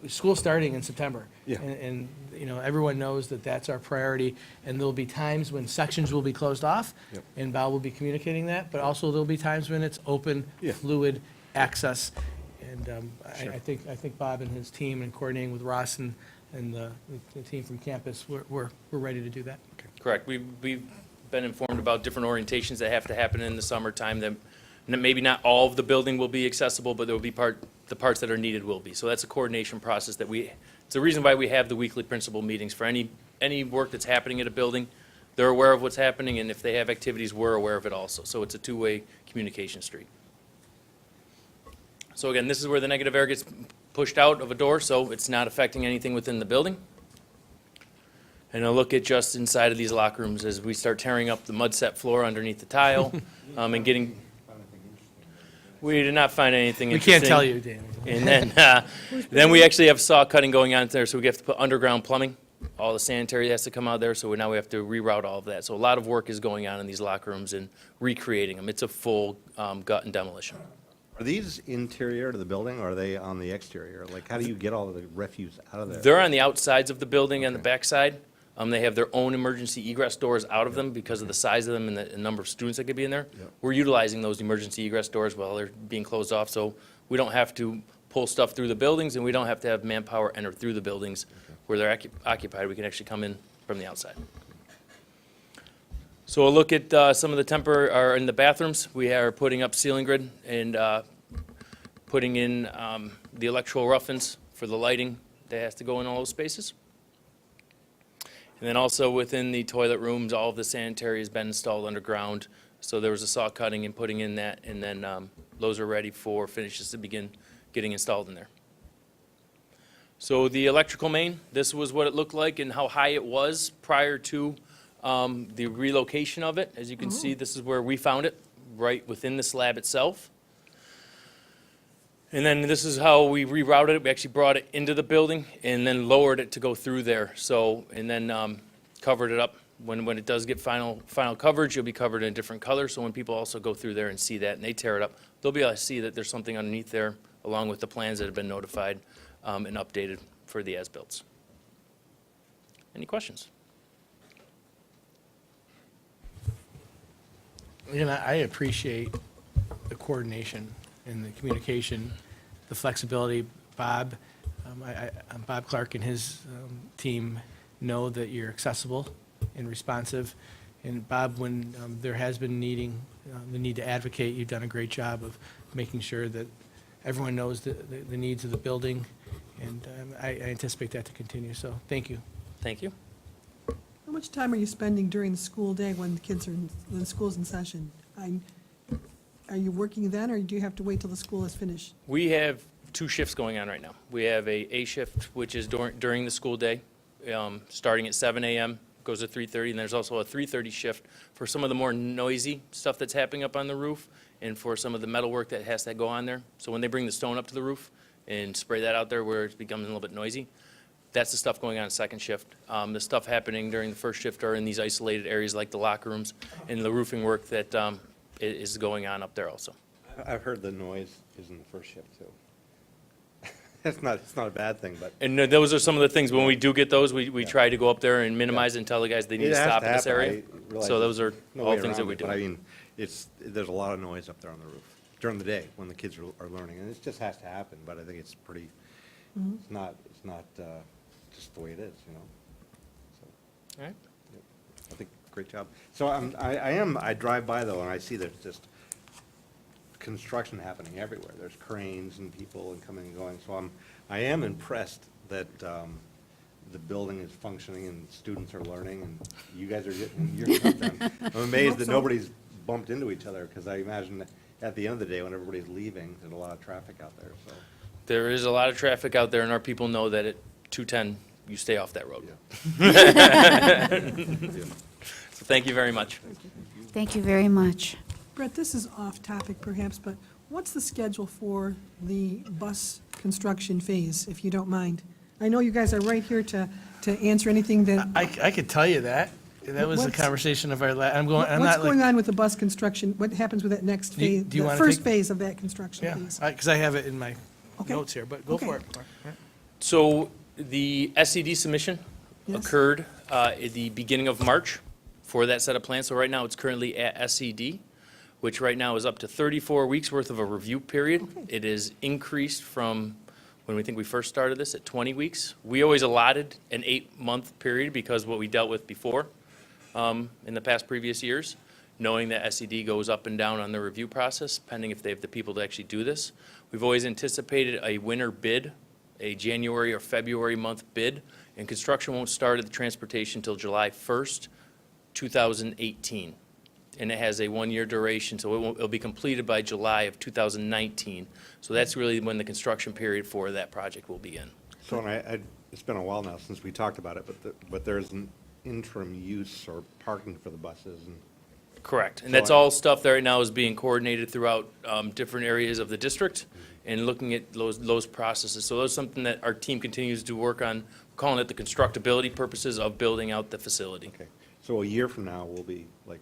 School's starting in September. Yeah. And everyone knows that that's our priority, and there'll be times when sections will be closed off, Yep. and Bob will be communicating that, but also there'll be times when it's open, Yeah. fluid access. And Sure. I think Bob and his team, and coordinating with Ross and the team from campus, we're ready to do that. Correct. We've been informed about different orientations that have to happen in the summertime, that maybe not all of the building will be accessible, but there will be the parts that are needed will be. So that's a coordination process it's the reason why we have the weekly principal meetings. For any work that's happening at a building, they're aware of what's happening, and if they have activities, we're aware of it also. So it's a two-way communication street. So again, this is where the negative air gets pushed out of a door, so it's not affecting anything within the building. And I'll look at just inside of these locker rooms as we start tearing up the mud set floor underneath the tile, and getting. We did not find anything We interesting. can't tell you, Dan. And then we actually have saw cutting going on there, so we have to put underground plumbing. All the sanitary has to come out there, so now we have to reroute all of that. So a lot of work is going on in these locker rooms and recreating them. It's a full gut and demolition. Are these interior to the building, or are they on the exterior? Like, how do you get all of the refuse out of there? They're on the outsides of the building on the Okay. backside. They have their own emergency egress doors out of them because of the size of them and the number of students that could be in there. Yep. We're utilizing those emergency egress doors while they're being closed off, so we don't have to pull stuff through the buildings, and we don't have to have manpower enter through the buildings where they're occupied. We can actually come in from the outside. So we'll look at some of the in the bathrooms. We are putting up ceiling grid and putting in the electrical rough-ins for the lighting that has to go in all those spaces. And then also within the toilet rooms, all of the sanitary has been installed underground. So there was a saw cutting and putting in that, and then those are ready for finishes to begin getting installed in there. So the electrical main, this was what it looked like and how high it was prior to the relocation of it. As you can see, this is where we found it, right within the slab itself. And then this is how we rerouted it. We actually brought it into the building and then lowered it to go through there. So, and then covered it up. When it does get final coverage, it'll be covered in a different color. So when people also go through there and see that and they tear it up, they'll be able to see that there's something underneath there, along with the plans that have been notified and updated for the as-builts. Any questions? And I appreciate the coordination and the communication, the flexibility. Bob Clark and his team know that you're accessible and responsive. And Bob, when there has been the need to advocate, you've done a great job of making sure that everyone knows the needs of the building. And I anticipate that to continue. So thank you. Thank you. How much time are you spending during the school day when when school's in session? Are you working then, or do you have to wait till the school is finished? We have two shifts going on right now. We have a shift, which is during the school day, starting at 7 a.m., goes to 3:30, and there's also a 3:30 shift for some of the more noisy stuff that's happening up on the roof and for some of the metal work that has to go on there. So when they bring the stone up to the roof and spray that out there where it becomes a little bit noisy, that's the stuff going on in second shift. The stuff happening during the first shift are in these isolated areas like the locker rooms and the roofing work that is going on up there also. I've heard the noise is in the first shift, too. It's not a bad thing, but. And those are some of the things, when we do get those, we try to go up there and minimize and tell the guys they need It to has stop to in this happen. area. I realize So those there's are no all way things that around we it, do. But I mean, there's a lot of noise up there on the roof during the day when the kids are learning, and it just has to happen, but I think it's pretty, it's not just the way it is, you know? So, All right. yep. I think, great job. So I drive by though, and I see there's just construction happening everywhere. There's cranes and people and coming and going, so I am impressed that the building is functioning and students are learning and you guys are getting your stuff done. I'm amazed that nobody's bumped into each other, because I imagine that at the end of the day, when everybody's leaving, there's a lot of traffic out there, so. There is a lot of traffic out there, and our people know that at 210, you stay off that road. So thank you very much. Thank you very much. Brett, this is off topic perhaps, but what's the schedule for the bus construction phase, if you don't mind? I know you guys are right here to answer anything that. I could tell you that. That was the What's- conversation of our, I'm What's not going like, on with the bus construction? What happens with that next Do you- phase, do you the wanna first take- phase of that construction yeah, phase? because I have it in my Okay. notes here, but go Okay. for it. So the SCD submission Yes. occurred at the beginning of March for that set of plans. So right now, it's currently at SCD, which right now is up to 34 weeks worth of a review period. Okay. It is increased from when we think we first started this at 20 weeks. We always allotted an 8-month period because what we dealt with before in the past previous years, knowing that SCD goes up and down on the review process, pending if they have the people to actually do this. We've always anticipated a winter bid, a January or February month bid, and construction won't start at the transportation until July 1st, 2018. And it has a 1-year duration, so it'll be completed by July of 2019. So that's really when the construction period for that project will begin. So, and it's been a while now since we talked about it, but there's an interim use or parking for the buses and. Correct. And So that's I- all stuff that right now is being coordinated throughout different areas of the district and looking at those processes. So that's something that our team continues to work on, calling it the constructability purposes of building out the facility. Okay, so a year from now, we'll be like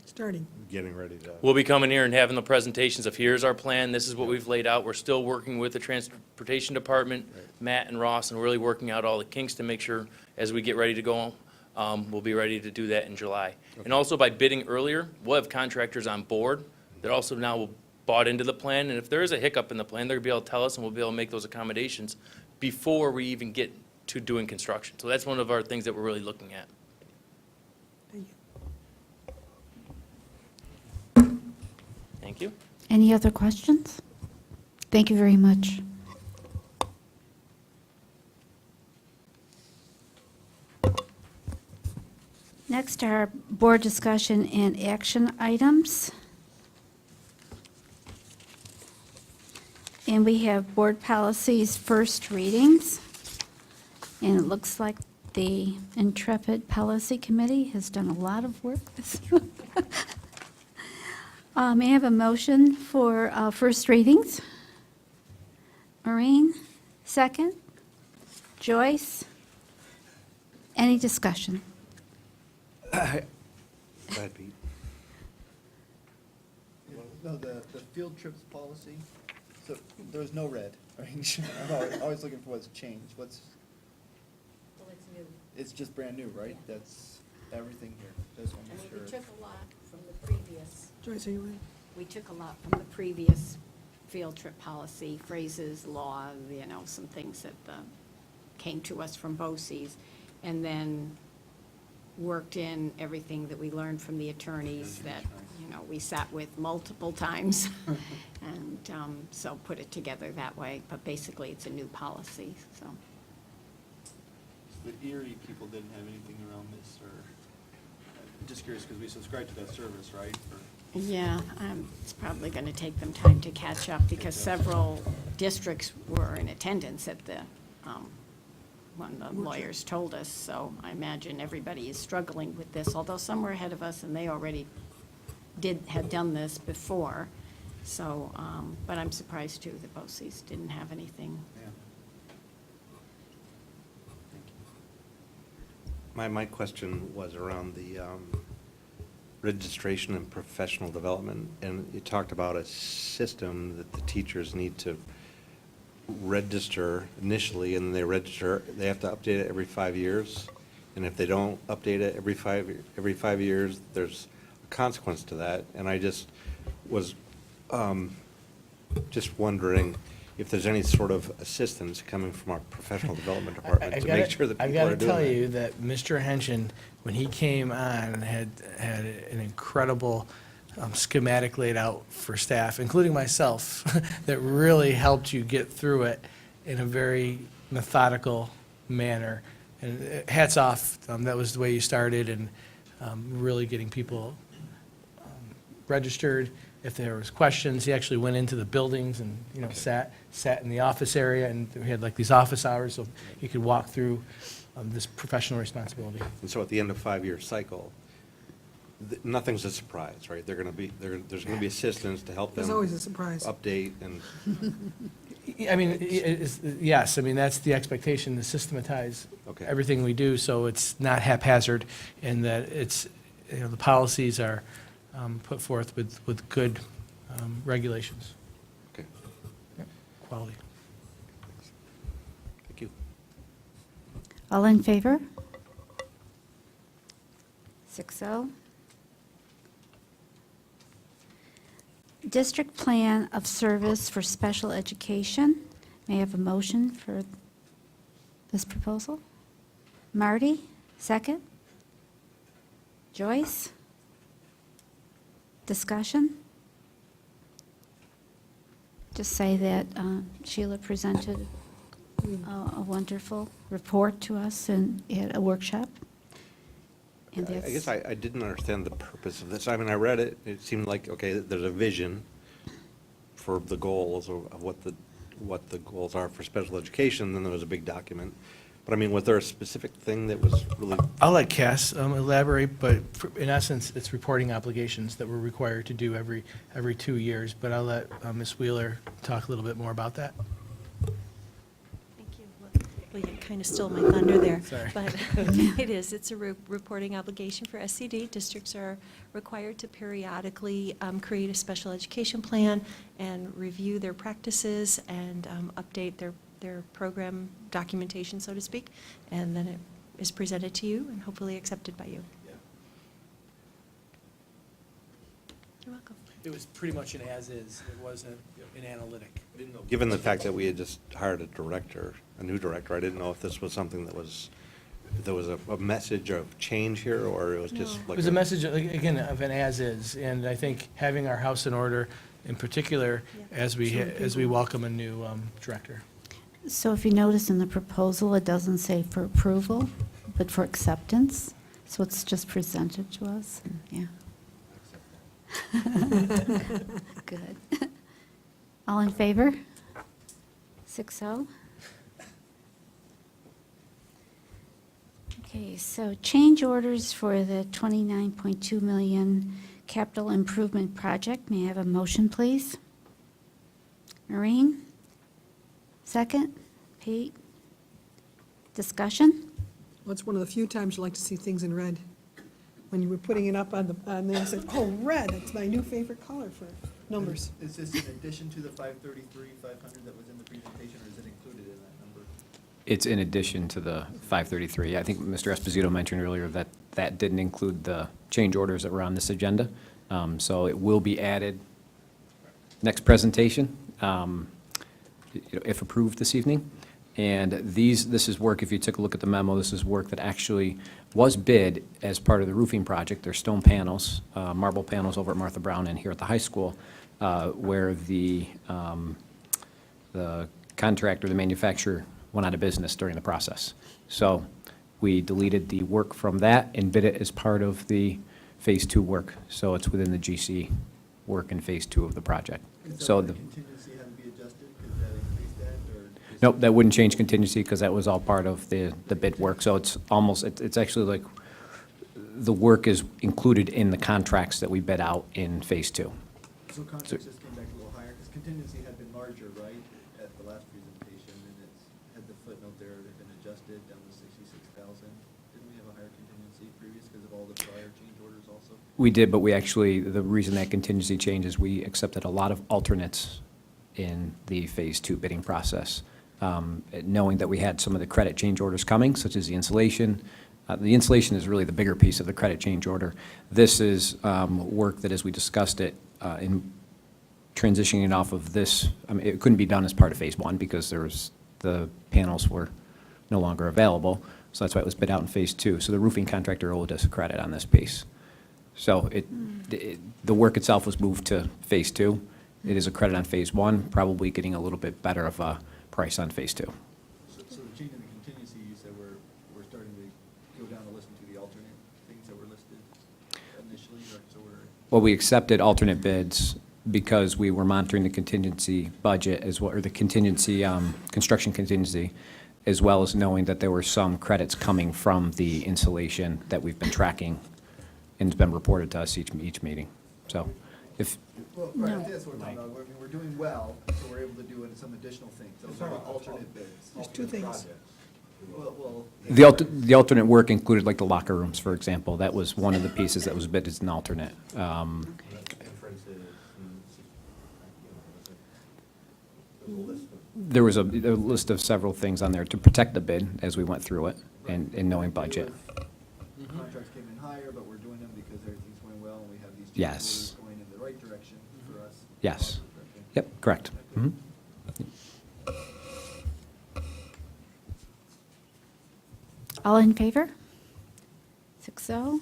Starting. getting ready to. We'll be coming here and having the presentations of here's our plan, this is what we've laid out. We're still working with the transportation department, Matt and Ross, and really working out all the kinks to make sure as we get ready to go, we'll be ready to do that in July. And also by bidding earlier, we'll have contractors on board that also now bought into the plan. And if there is a hiccup in the plan, they're gonna be able to tell us and we'll be able to make those accommodations before we even get to doing construction. So that's one of our things that we're really looking at. Thank you. Thank you. Any other questions? Thank you very much. Next are board discussion and action items. And we have board policies first readings. And it looks like the intrepid policy committee has done a lot of work this year. May I have a motion for first readings? Maureen, second. Joyce? Any discussion? Go ahead, Pete. No, the field trips policy, so there's no red. I mean, I'm always looking for what's changed. Well, it's new. It's just brand new, right? That's everything here. That's I almost mean, sure. we took a lot from the previous, Joyce, are you ready? we took a lot from the previous field trip policy, phrases, law, some things that came to us from BOCES, and then worked in everything that we learned from the attorneys that, we sat with multiple times, and so put it together that way. But basically, it's a new policy, so. The Erie people didn't have anything around this, or, I'm just curious, because we subscribe to that service, right? Yeah, it's probably going to take them time to catch up because several districts were in attendance at the, when the lawyers told us. So I imagine everybody is struggling with this, although some were ahead of us and they already had done this before. So, but I'm surprised too that BOCES didn't have anything. My question was around the registration and professional development, and you talked about a system that the teachers need to register initially, and they have to update it every 5 years, and if they don't update it every 5 years, there's a consequence to that, and I just was just wondering if there's any sort of assistance coming from our professional development department to make sure that people are doing I've got to tell that. you that Mr. Henshin, when he came on, had an incredible schematic laid out for staff, including myself, that really helped you get through it in a very methodical manner. And hats off, that was the way you started, and really getting people registered. If there was questions, he actually went into the buildings and, sat in the office area, and we had like these office hours, so he could walk through this professional responsibility. And so at the end of 5-year cycle, nothing's a surprise, right? There's going to be assistance to help them. There's always a surprise. Update and, I mean, yes, I mean, that's the expectation, to systematize Okay. everything we do, so it's not haphazard, and that it's, the policies are put forth with good regulations. okay, Yep, quality. thank you. All in favor? 6-0. District Plan of Service for Special Education. May I have a motion for this proposal? Marty, second? Joyce? Discussion? Just say that Sheila presented a wonderful report to us at a workshop. And I that's- guess I didn't understand the purpose of this. I mean, I read it, it seemed like, okay, there's a vision for the goals of what the goals are for special education, then there was a big document. But I mean, was there a specific thing that was really, I'll let Cass elaborate, but in essence, it's reporting obligations that we're required to do every 2 years. But I'll let Ms. Wheeler talk a little bit more about that. Thank you. Well, you kind of stole my thunder there. Sorry. But it's a reporting obligation for SCD. Districts are required to periodically create a special education plan and review their practices and update their program documentation, so to speak, and then it is presented to you and hopefully accepted by you. You're welcome. It was pretty much an as-is. It wasn't an analytic. given the fact that we had just hired a new director, I didn't know if this was something that was, if there was a message of change here, or it was just It like. was a message, again, of an as-is, and I think having our house in order, in particular, Yeah. as we welcome a new director. So if you notice in the proposal, it doesn't say for approval, but for acceptance. So it's just presented to us, and, yeah. Good. All in favor? 6-0. Okay, so change orders for the 29.2 million capital improvement project. May I have a motion, please? Maureen? Second? Pete? Discussion? Well, it's one of the few times you like to see things in red. When you were putting it up on there, I said, oh, red, it's my new favorite color for numbers. Is this in addition to the 533, 500 that was in the presentation, or is it included in that number? It's in addition to the 533. I think Mr. Esposito mentioned earlier that that didn't include the change orders that were on this agenda. So it will be added next presentation, if approved this evening. And this is work, if you took a look at the memo, this is work that actually was bid as part of the roofing project. There's stone panels, marble panels over at Martha Brown and here at the high school, where the contractor, the manufacturer, went out of business during the process. So we deleted the work from that and bid it as part of the Phase 2 work, so it's within the GC work in Phase 2 of the project. So the, Contingency had to be adjusted because that increased that, or? nope, that wouldn't change contingency because that was all part of the bid work. So it's almost, it's actually like, the work is included in the contracts that we bid out in Phase 2. So contracts just came back a little higher, because contingency had been larger, right, at the last presentation, and it's, had the footnote there, it had been adjusted down to 66,000. Didn't we have a higher contingency previous because of all the prior change orders also? We did, but we actually, the reason that contingency changed is we accepted a lot of alternates in the Phase 2 bidding process, knowing that we had some of the credit change orders coming, such as the insulation. The insulation is really the bigger piece of the credit change order. This is work that, as we discussed it, in transitioning off of this, I mean, it couldn't be done as part of Phase 1 because the panels were no longer available, so that's why it was bid out in Phase 2. So the roofing contractor owed us a credit on this piece. So the work itself was moved to Phase 2. It is a credit on Phase 1, probably getting a little bit better of a price on Phase 2. So the change in the contingency, you said we're starting to go down and listen to the alternate things that were listed initially, or so we're? Well, we accepted alternate bids because we were monitoring the contingency budget as well, or the contingency, construction contingency, as well as knowing that there were some credits coming from the insulation that we've been tracking and it's been reported to us each meeting. So if, Well, right, that's what we're talking about. I mean, we're doing well, so we're able to do some additional things. Those are alternate bids. There's two things. Well, the alternate work included like the locker rooms, for example. That was one of the pieces that was bid as an alternate. There was a list of several things on there to protect the bid as we went through it and knowing budget. contracts came in higher, but we're doing them because everything's going well, and we have these change Yes. orders going in the right direction for us. Yes. Okay. Yep, correct. Mhm. All in favor? 6-0.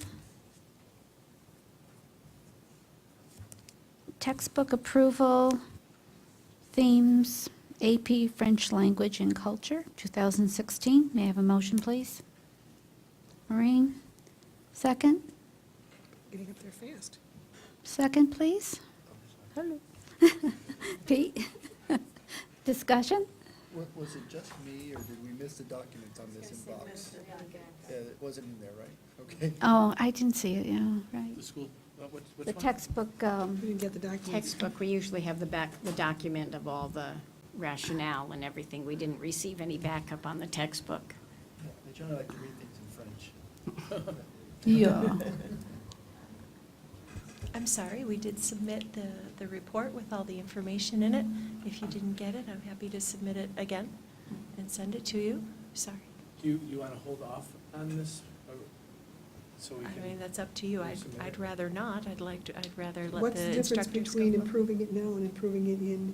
Textbook approval, themes, AP French Language and Culture, 2016. May I have a motion, please? Maureen, second? Getting up there fast. Second, please? Hello. Pete? Discussion? Was it just me, or did we miss the documents on this inbox? Yeah, it wasn't in there, right? Okay. Oh, I didn't see it, yeah, right. The school, which The one? textbook, We didn't get the documents. Textbook, we usually have the document of all the rationale and everything. We didn't receive any backup on the textbook. I generally like to read things in French. yeah. I'm sorry, we did submit the report with all the information in it. If you didn't get it, I'm happy to submit it again and send it to you. Sorry. Do you want to hold off on this? So we I can? mean, that's up to you. I'd rather not. I'd rather let What's the the difference instructors between go improving it now and improving it in,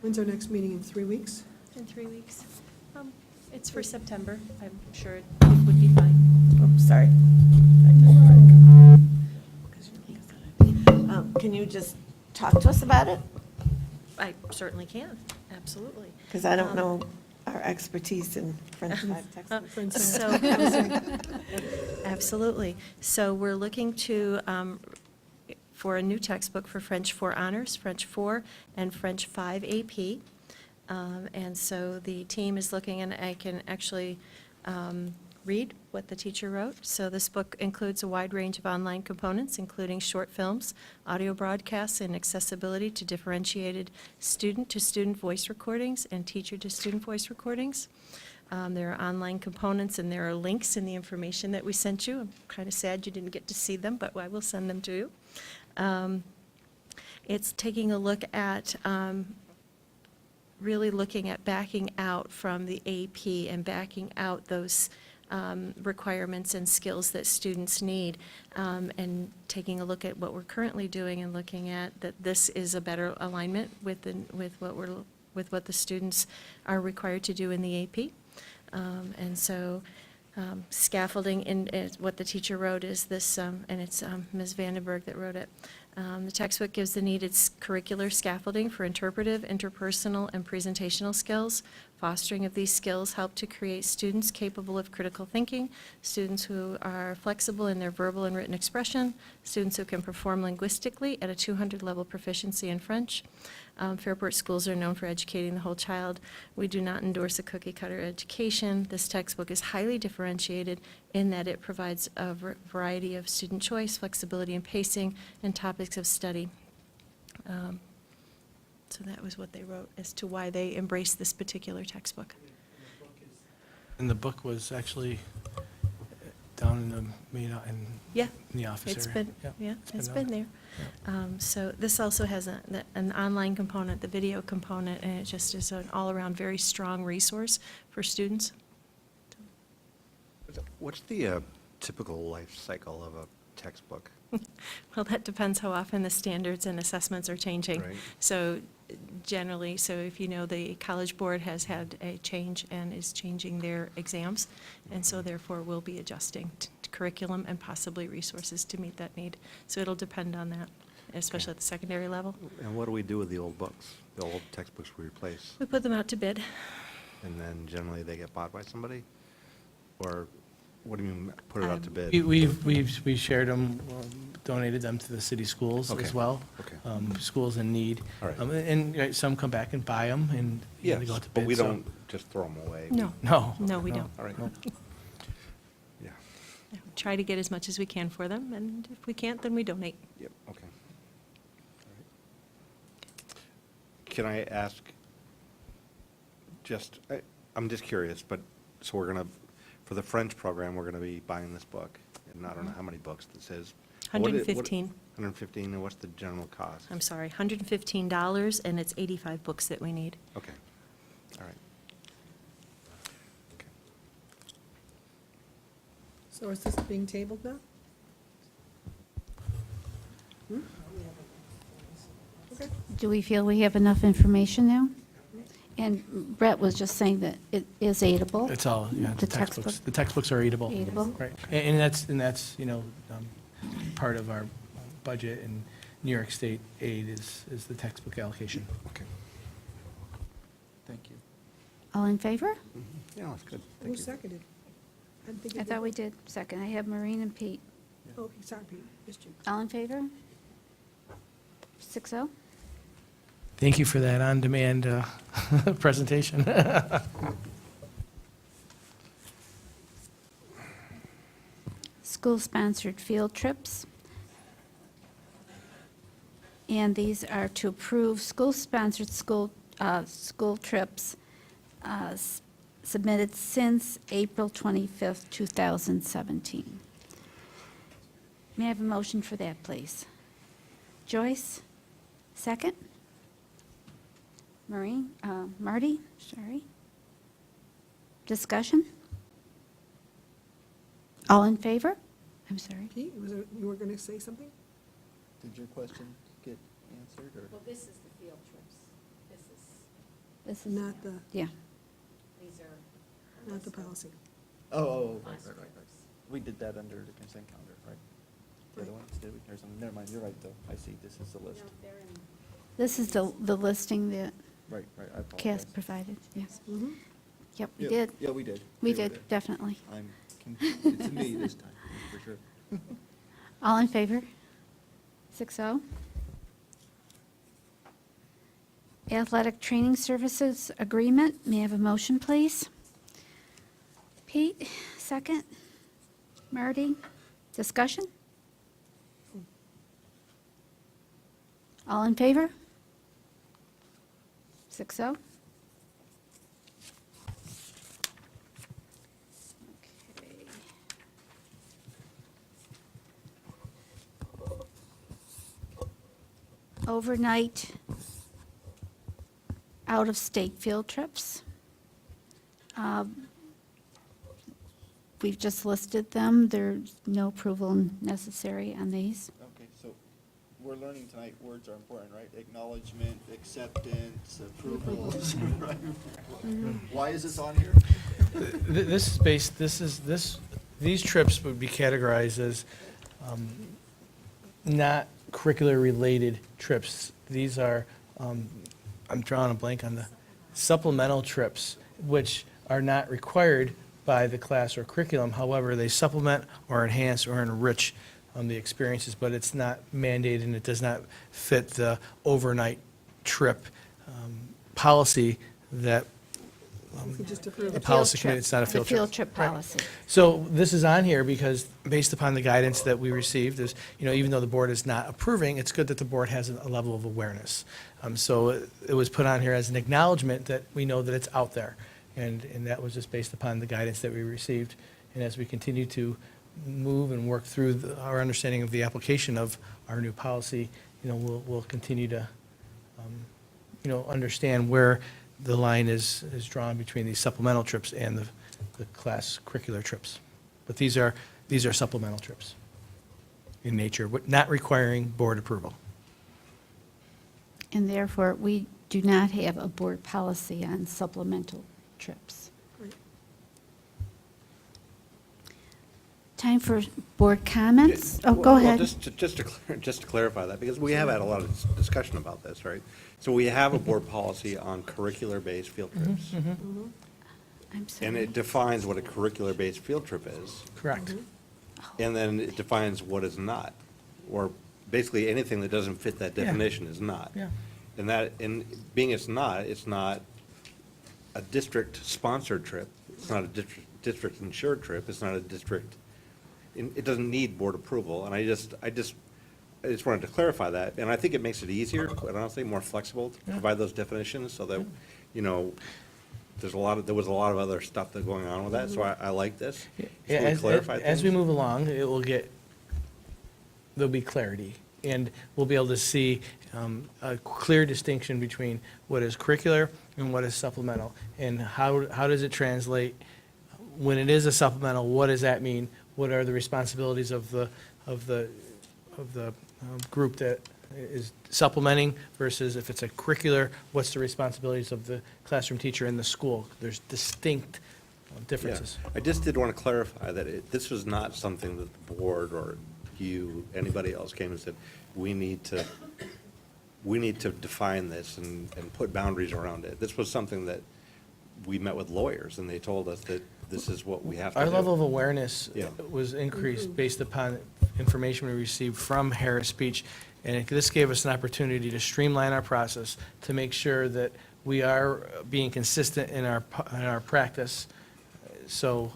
when's our next meeting, in 3 weeks? in 3 weeks. It's for September. I'm sure it would be fine. Oh, sorry. Can you just talk to us about it? I certainly can, absolutely. Because I don't know our expertise in French 5 textbooks. So, absolutely. So we're looking to, for a new textbook for French 4 Honors, French 4, and French 5 AP. And so the team is looking, and I can actually read what the teacher wrote. So this book includes a wide range of online components, including short films, audio broadcasts, and accessibility to differentiated student-to-student voice recordings and teacher-to-student voice recordings. There are online components, and there are links in the information that we sent you. I'm kind of sad you didn't get to see them, but I will send them to you. It's taking a look at really looking at backing out from the AP and backing out those requirements and skills that students need, and taking a look at what we're currently doing and looking at that this is a better alignment with what the students are required to do in the AP. And so scaffolding, what the teacher wrote is this, and it's Ms. Vandenberg that wrote it. The textbook gives the needed curricular scaffolding for interpretive, interpersonal, and presentational skills Fostering of these skills help to create students capable of critical thinking, students who are flexible in their verbal and written expression, students who can perform linguistically at a 200-level proficiency in French. Fairport schools are known for educating the whole child. We do not endorse a cookie-cutter education. This textbook is highly differentiated in that it provides a variety of student choice, flexibility in pacing, and topics of study. So that was what they wrote as to why they embraced this particular textbook. And the book was actually down in the main, Yeah. in the office It's area. been, yeah, it's down been there. So this also has an online component, the video component, and it just is an all-around very strong resource for students. What's the typical life cycle of a textbook? Well, that depends how often the standards and assessments are changing. Right. So generally, so if you know, the College Board has had a change and is changing their exams, and so therefore we'll be adjusting curriculum and possibly resources to meet that need. So it'll depend on that, especially at the secondary level. And what do we do with the old books, the old textbooks we replace? We put them out to bid. And then generally they get bought by somebody? Or what do you mean, put it out to bid? We shared them, donated them to the city schools Okay. as well. Okay. Schools in need. All right. And some come back and buy them, and Yes, they go out to but bid. we so- don't just throw them away. No. No. No, we don't. All right. Yeah, Try to get as much as we can for them, and if we can't, then we donate. yep, okay. All right. Can I ask, I'm just curious, but, so we're going to, for the French program, we're going to be buying this book, and I don't know how many books this is. What is- what- 115. 115, and what's the general cost? I'm sorry, $115, and it's 85 books that we need. Okay, all right. Okay. So is this being tabled now? Okay. Do we feel we have enough information now? And Brett was just saying that it is aidable. It's all, yeah, The the textbooks. textbook. The textbooks are eatable. Eatable. Right. And that's, part of our budget, and New York State aid is the textbook allocation. Okay. Thank you. All in favor? Yeah, that's good. Who Thank you. seconded? didn't think I it thought we did second. I have Maureen and Pete. Oh, sorry, Pete, missed you. All in favor? 6-0? Thank you for that on-demand presentation. School-sponsored field trips. And these are to approve school-sponsored school trips submitted since April 25th, 2017. May I have a motion for that, please? Joyce, second? Maureen, Marty, sorry. Discussion? All in favor? I'm sorry. Pete, you were going to say something? Did your question get answered, or? Well, this is the field trips. This is, Not the, yeah. These are. not the policy. Oh, right. We did that under the consent calendar, right? The other ones, did we? Or something? Never mind, you're right, though. I see, this is the list. This is the listing that Right, I apologize. Cass provided, yes. Mhm. Yep, we Yeah, did. Yeah, we did. We They were did, there. definitely. It's me this time, for sure. All in favor? 6-0. Athletic Training Services Agreement, may I have a motion, please? Pete, second. Marty, discussion? All in favor? 6-0. Okay. Overnight out-of-state field trips. We've just listed them. There's no approval necessary on these. Okay, so we're learning tonight, words are important, right? Acknowledgement, acceptance, approval, right? Why is this on here? This is based, these trips would be categorized as not curricular-related trips. These are, I'm drawing a blank on the supplemental trips. which are not required by the class or curriculum. However, they supplement or enhance or enrich the experiences, but it's not mandated and it does not fit the overnight trip policy that Just approve the it. policy Field committee, trip. it's not a field The trip. field trip Right. policy. So this is on here because, based upon the guidance that we received, is, even though the board is not approving, it's good that the board has a level of awareness. So it was put on here as an acknowledgement that we know that it's out there. And that was just based upon the guidance that we received. And as we continue to move and work through our understanding of the application of our new policy, we'll continue to, understand where the line is drawn between these supplemental trips and the class curricular trips. But these are supplemental trips in nature, but not requiring board approval. And therefore, we do not have a board policy on supplemental trips. Time for board comments? Oh, go Well, ahead. Just to clarify that, because we have had a lot of discussion about this, right? So we have a board policy on curricular-based field trips. I'm sorry. And it defines what a curricular-based field trip is. Correct. And then it defines what is not, or basically anything that doesn't fit that Yeah. definition is not. Yeah. And being it's not a district-sponsored trip, it's not a district-insured trip, it's not a district, it doesn't need board approval, and I just wanted to clarify that, and I think it makes it easier, quite honestly, more flexible to provide those definitions, so that, there was a lot of other stuff that's going on with that, so I like this. So we clarify As we things. move along, there'll be clarity, and we'll be able to see a clear distinction between what is curricular and what is supplemental, and how does it translate. When it is a supplemental, what does that mean? What are the responsibilities of the group that is supplementing versus if it's a curricular, what's the responsibilities of the classroom teacher in the school? There's distinct differences. Yeah. I just did want to clarify that this was not something that the board or you, anybody else came and said, we need to define this and put boundaries around it. This was something that we met with lawyers, and they told us that this is what we have to do. Our level of awareness Yeah. was increased based upon information we received from Harris Beach, and this gave us an opportunity to streamline our process, to make sure that we are being consistent in our practice. So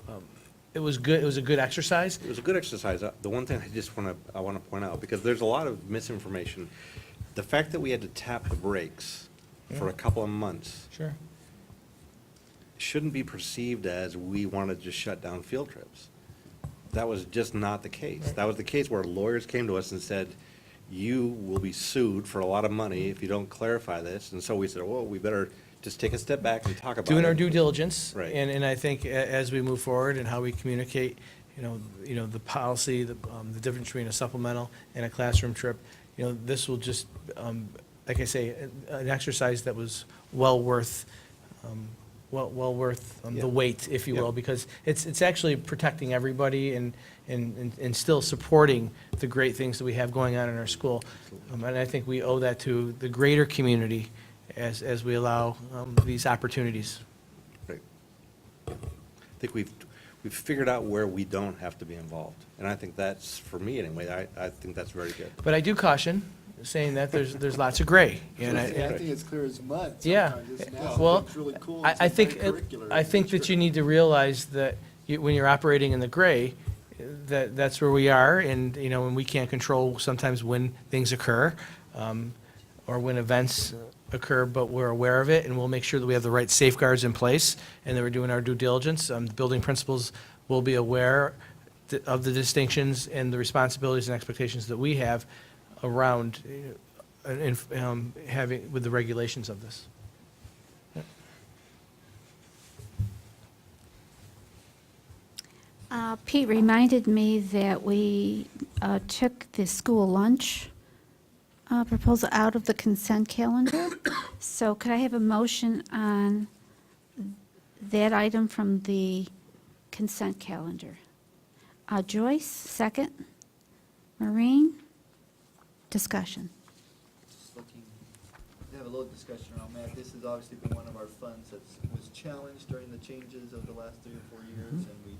it was good, it was a good exercise. It was a good exercise. The one thing I want to point out, because there's a lot of misinformation, the fact that we had to tap the brakes for a couple of months Sure. shouldn't be perceived as we wanted to shut down field trips. That was just not the case. Right. That was the case where lawyers came to us and said, you will be sued for a lot of money if you don't clarify this. And so we said, well, we better just take a step back and talk about it. Doing our due diligence. Right. And I think as we move forward and how we communicate, the policy, the difference between a supplemental and a classroom trip, this will just, like I say, an exercise that was well worth Yeah. the wait, if you Yeah. will, because it's actually protecting everybody and still supporting the great things that we have going on in our school. And I think we owe that to the greater community as we allow these opportunities. Right. I think we've figured out where we don't have to be involved. And I think that's, for me anyway, I think that's very good. But I do caution, saying that there's lots of gray. And I think it's clear as mud Yeah, sometimes. It's now, well, it's really cool. I It's think, very curricular. I think that you need to realize that when you're operating in the gray, that's where we are, and, and we can't control sometimes when things occur, or when events occur, but we're aware of it, and we'll make sure that we have the right safeguards in place, and that we're doing our due diligence. The building principals will be aware of the distinctions and the responsibilities and expectations that we have around having, with the regulations of this. Pete reminded me that we took the school lunch proposal out of the consent calendar. So could I have a motion on that item from the consent calendar? Joyce, second. Maureen, discussion. They have a little discussion around that. This has obviously been one of our funds that was challenged during the changes of the last 3 or 4 years, and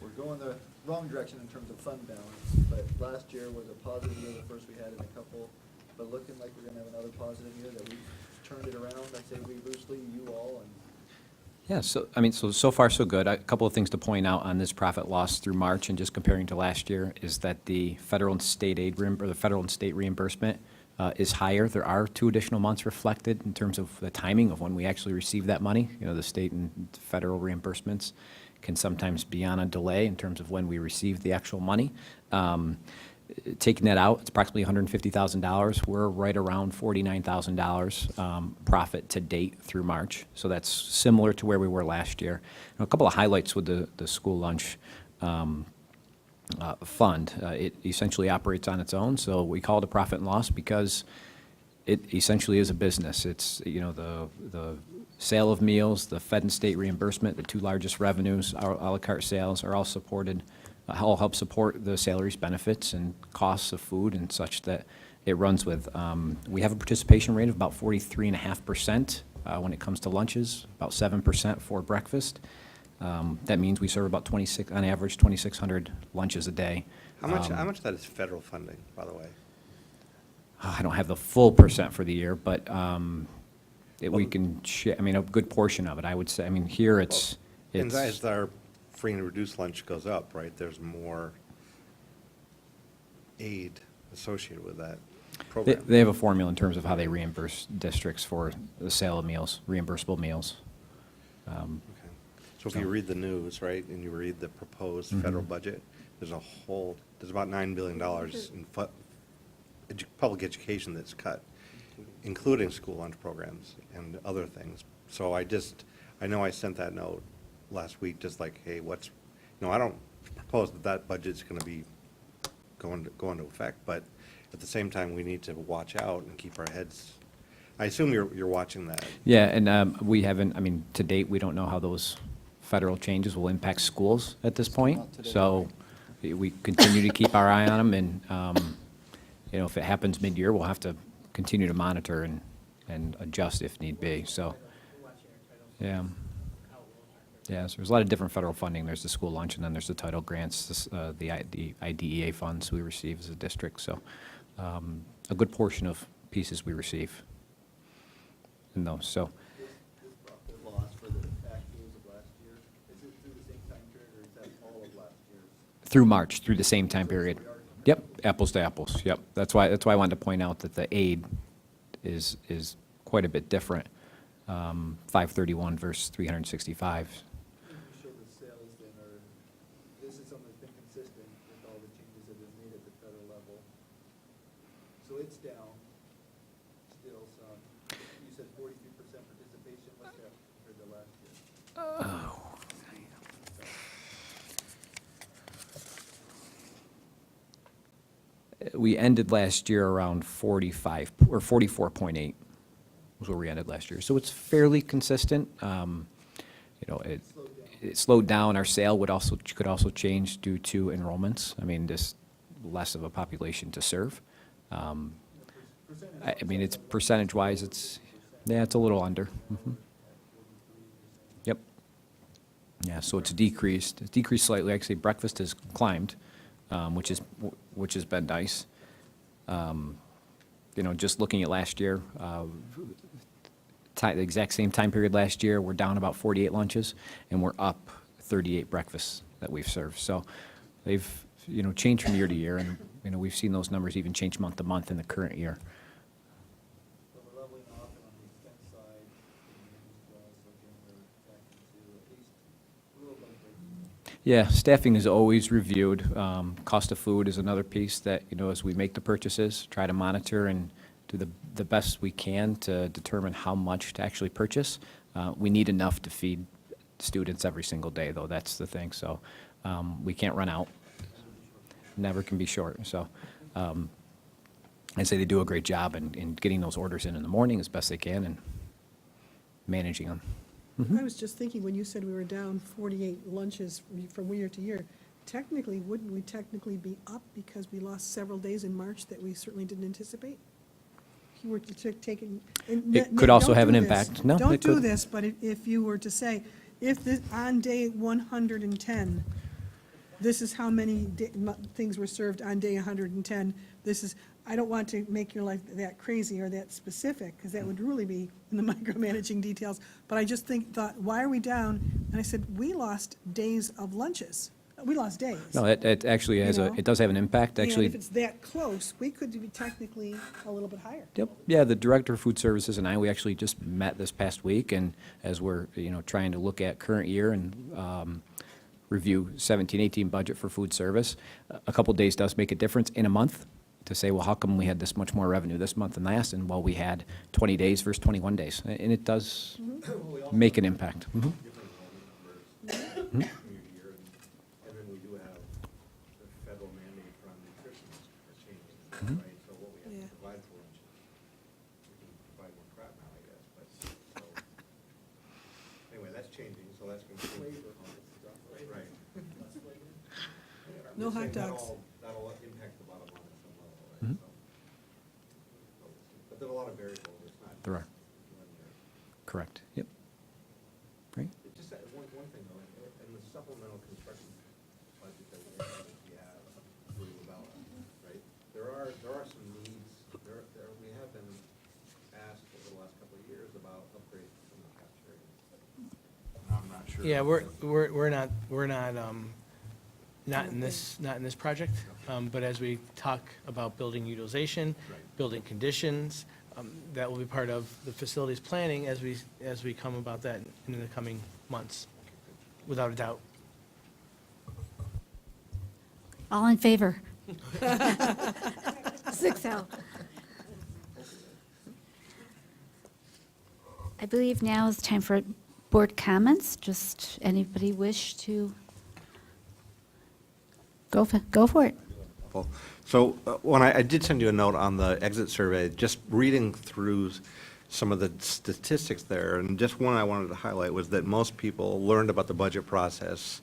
we're going the wrong direction in terms of fund balance. But last year was a positive year, the first we had in a couple, but looking like we're gonna have another positive year, that we've turned it around. I say we loosely, you all, and Yeah, so, I mean, so far, so good. A couple of things to point out on this profit loss through March, and just comparing to last year, is that the federal and state aid, or the federal and state reimbursement is higher. There are 2 additional months reflected in terms of the timing of when we actually receive that money. You know, the state and federal reimbursements can sometimes be on a delay in terms of when we receive the actual money. Taking that out, it's approximately $150,000. We're right around $49,000 profit to date through March. So that's similar to where we were last year. A couple of highlights with the school lunch fund. It essentially operates on its own, so we call it a profit and loss because it essentially is a business. It's, you know, the sale of meals, the Fed and state reimbursement, the 2 largest revenues, our à la carte sales are all supported, all help support the salaries, benefits, and costs of food and such that it runs with. We have a participation rate of about 43.5% when it comes to lunches, about 7% for breakfast. That means we serve about 26, on average, 2,600 lunches a day. How much of that is federal funding, by the way? I don't have the full percent for the year, but we can, I mean, a good portion of it, I would say. I mean, here it's. And as our free and reduced lunch goes up, right, there's more aid associated with that program. They have a formula in terms of how they reimburse districts for the sale of meals, reimbursable meals. Okay. So if you read the news, right, and you read the proposed federal budget, there's about $9 billion in public education that's cut, including school lunch programs and other things. So I know I sent that note last week, just like, hey, I don't propose that budget's gonna be going into effect, but at the same time, we need to watch out and keep our heads. I assume you're watching that. Yeah, and we haven't, I mean, to date, we don't know how those federal changes will impact schools at this point. So we continue to keep our eye on them, and, you know, if it happens mid-year, we'll have to continue to monitor and adjust if need be, so, yeah. Yeah, so there's a lot of different federal funding. There's the school lunch, and then there's the title grants, the IDEA funds we receive as a district, so a good portion of pieces we receive in those, so. this profit loss for the actuals of last year, is it through the same time period, or is that all of last year? Through March, through the same time period. Yep, apples to apples, yep. That's why I wanted to point out that the aid is quite a bit different, 531 versus 365. You show the sales then, or this is something that's been consistent with all the changes that have been made at the federal level. So it's down still some. You said 43% participation. What's that compared to last year? We ended last year around 45, or 44.8 was where we ended last year. So it's fairly consistent. You know, it slowed down. Our sale could also change due to enrollments. I mean, just less of a population to serve. I mean, it's percentage-wise, it's a little under. Yep. Yeah, so it's decreased. It's decreased slightly. Actually, breakfast has climbed, which has been nice. You know, just looking at last year, the exact same time period last year, we're down about 48 lunches, and we're up 38 breakfasts that we've served. So they've, you know, changed from year to year, and, you know, we've seen those numbers even change month to month in the current year. So we're leveling off and on the expense side, as well, so again, we're back into at least a little bit of break. Yeah, staffing is always reviewed. Cost of food is another piece that, you know, as we make the purchases, try to monitor and do the best we can to determine how much to actually purchase. We need enough to feed students every single day, though. That's the thing. So we can't run out. Never can be short. So I'd say they do a great job in getting those orders in the morning as best they can and managing them. I was just thinking, when you said we were down 48 lunches from year to year, technically, wouldn't we technically be up because we lost several days in March that we certainly didn't anticipate? you were to take it. It could also have an impact. No, Don't it do could. this, but if you were to say, if this, on day 110, this is how many things were served on day 110, this is, I don't want to make your life that crazy or that specific, because that would really be in the micromanaging details, but I just thought, why are we down? And I said, we lost days of lunches. We lost days. No, it actually has You know? it does have an impact, actually. And if it's that close, we could be technically a little bit higher. Yep, yeah, the Director of Food Services and I, we actually just met this past week, and as we're, trying to look at current year and review 17-18 budget for food service, a couple days does make a difference in a month, to say, well, how come we had this much more revenue this month than last, and well, we had 20 days versus 21 days, and it does make an impact. Mhm. Mhm. And then we do have the federal mandate from nutrition has changed, Mhm. right? So what we have Yeah. to provide for lunch, we can provide more crap now, I guess, but, so. Anyway, that's changing, so that's going to change. Right. No hot dogs. That'll impact the bottom line at some level, Mhm. right? So, but there are a lot of variables, it's not. There are. linear. Correct, yep. Right? It's just that one thing though, in the supplemental construction budget that we have, right? There are some needs, we have been asked over the last couple of years about upgrades to some of the cafeterias. I'm not sure. Yeah, not in this project, but as we talk about building utilization, building conditions, that will be part of the facilities planning as we come about that in the coming months, without a doubt. All in favor? 6-0. I believe now is time for board comments. Just anybody wish to go for it. So when I did send you a note on the exit survey, just reading through some of the statistics there, and just one I wanted to highlight was that most people learned about the budget process.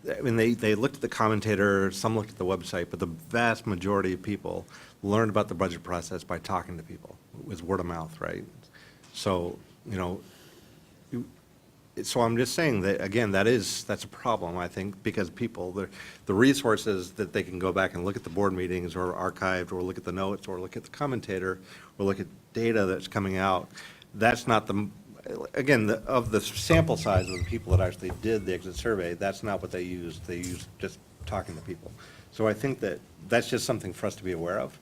I mean, they looked at the commentator, some looked at the website, but the vast majority of people learned about the budget process by talking to people. It was word of mouth, right? So, so I'm just saying that, again, that's a problem, I think, because people, the resources that they can go back and look at the board meetings or archived, or look at the notes, or look at the commentator, or look at data that's coming out, that's not again, of the sample size of the people that actually did the exit survey, that's not what they used. They used just talking to people. So I think that's just something for us to be aware of.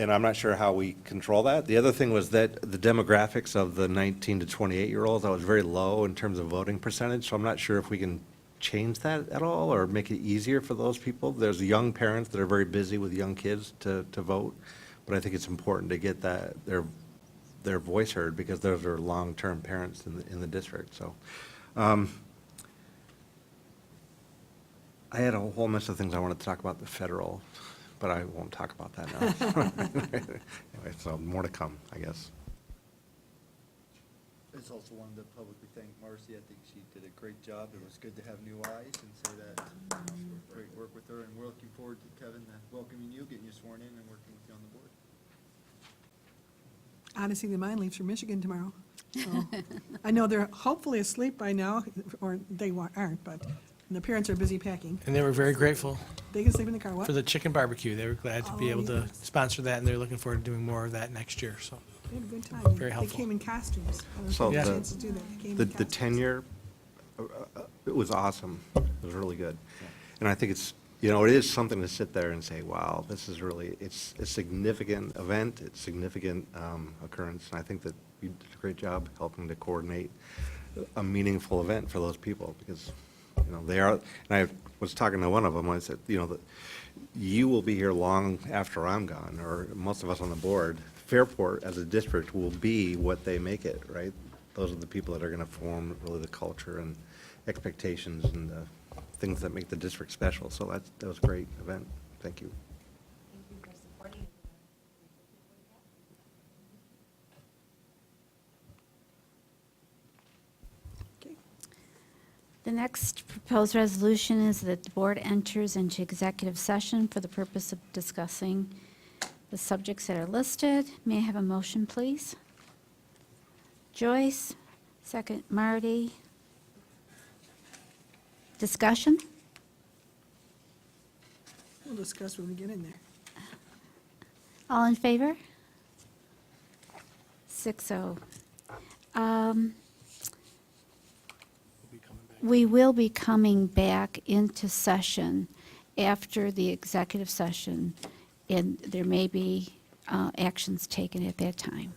And I'm not sure how we control that. The other thing was that the demographics of the 19 to 28-year-olds, that was very low in terms of voting percentage, so I'm not sure if we can change that at all or make it easier for those people. There's young parents that are very busy with young kids to vote, but I think it's important to get their voice heard, because those are long-term parents in the district, so. I had a whole mess of things I wanted to talk about the federal, but I won't talk about that now. Anyway, so more to come, I guess. I just also wanted to publicly thank Marcy. I think she did a great job. It was good to have new eyes and say that, great work with her, and we're looking forward to, Kevin, welcoming you, getting you sworn in, and working with you on the board. Odyssey the Mind leaves for Michigan tomorrow. So, I know they're hopefully asleep by now, or they aren't, but the parents are busy packing. And they were very grateful They can sleep in the car, what? for the chicken barbecue. They were glad to be able to yes. sponsor that, and they're looking forward to doing more of that next year, so. They had a good time. Very They helpful. came in costumes. I don't So know if you had a the- chance to do that. They came in The costumes. tenure, it was awesome. It was really good. And I think it is something to sit there and say, wow, this is really, it's a significant event, it's a significant occurrence, and I think that you did a great job helping to coordinate a meaningful event for those people, because, they are, and I was talking to one of them, I said, that you will be here long after I'm gone, or most of us on the board. Fairport, as a district, will be what they make it, right? Those are the people that are going to form really the culture and expectations and the things that make the district special. So that was a great event. Thank you. Thank you for supporting. Okay. The next proposed resolution is that the board enters into executive session for the purpose of discussing the subjects that are listed. May I have a motion, please? Joyce, second Marty. Discussion? We'll discuss when we get in there. All in favor? 6-0. We will be coming back into session after the executive session, and there may be actions taken at that time.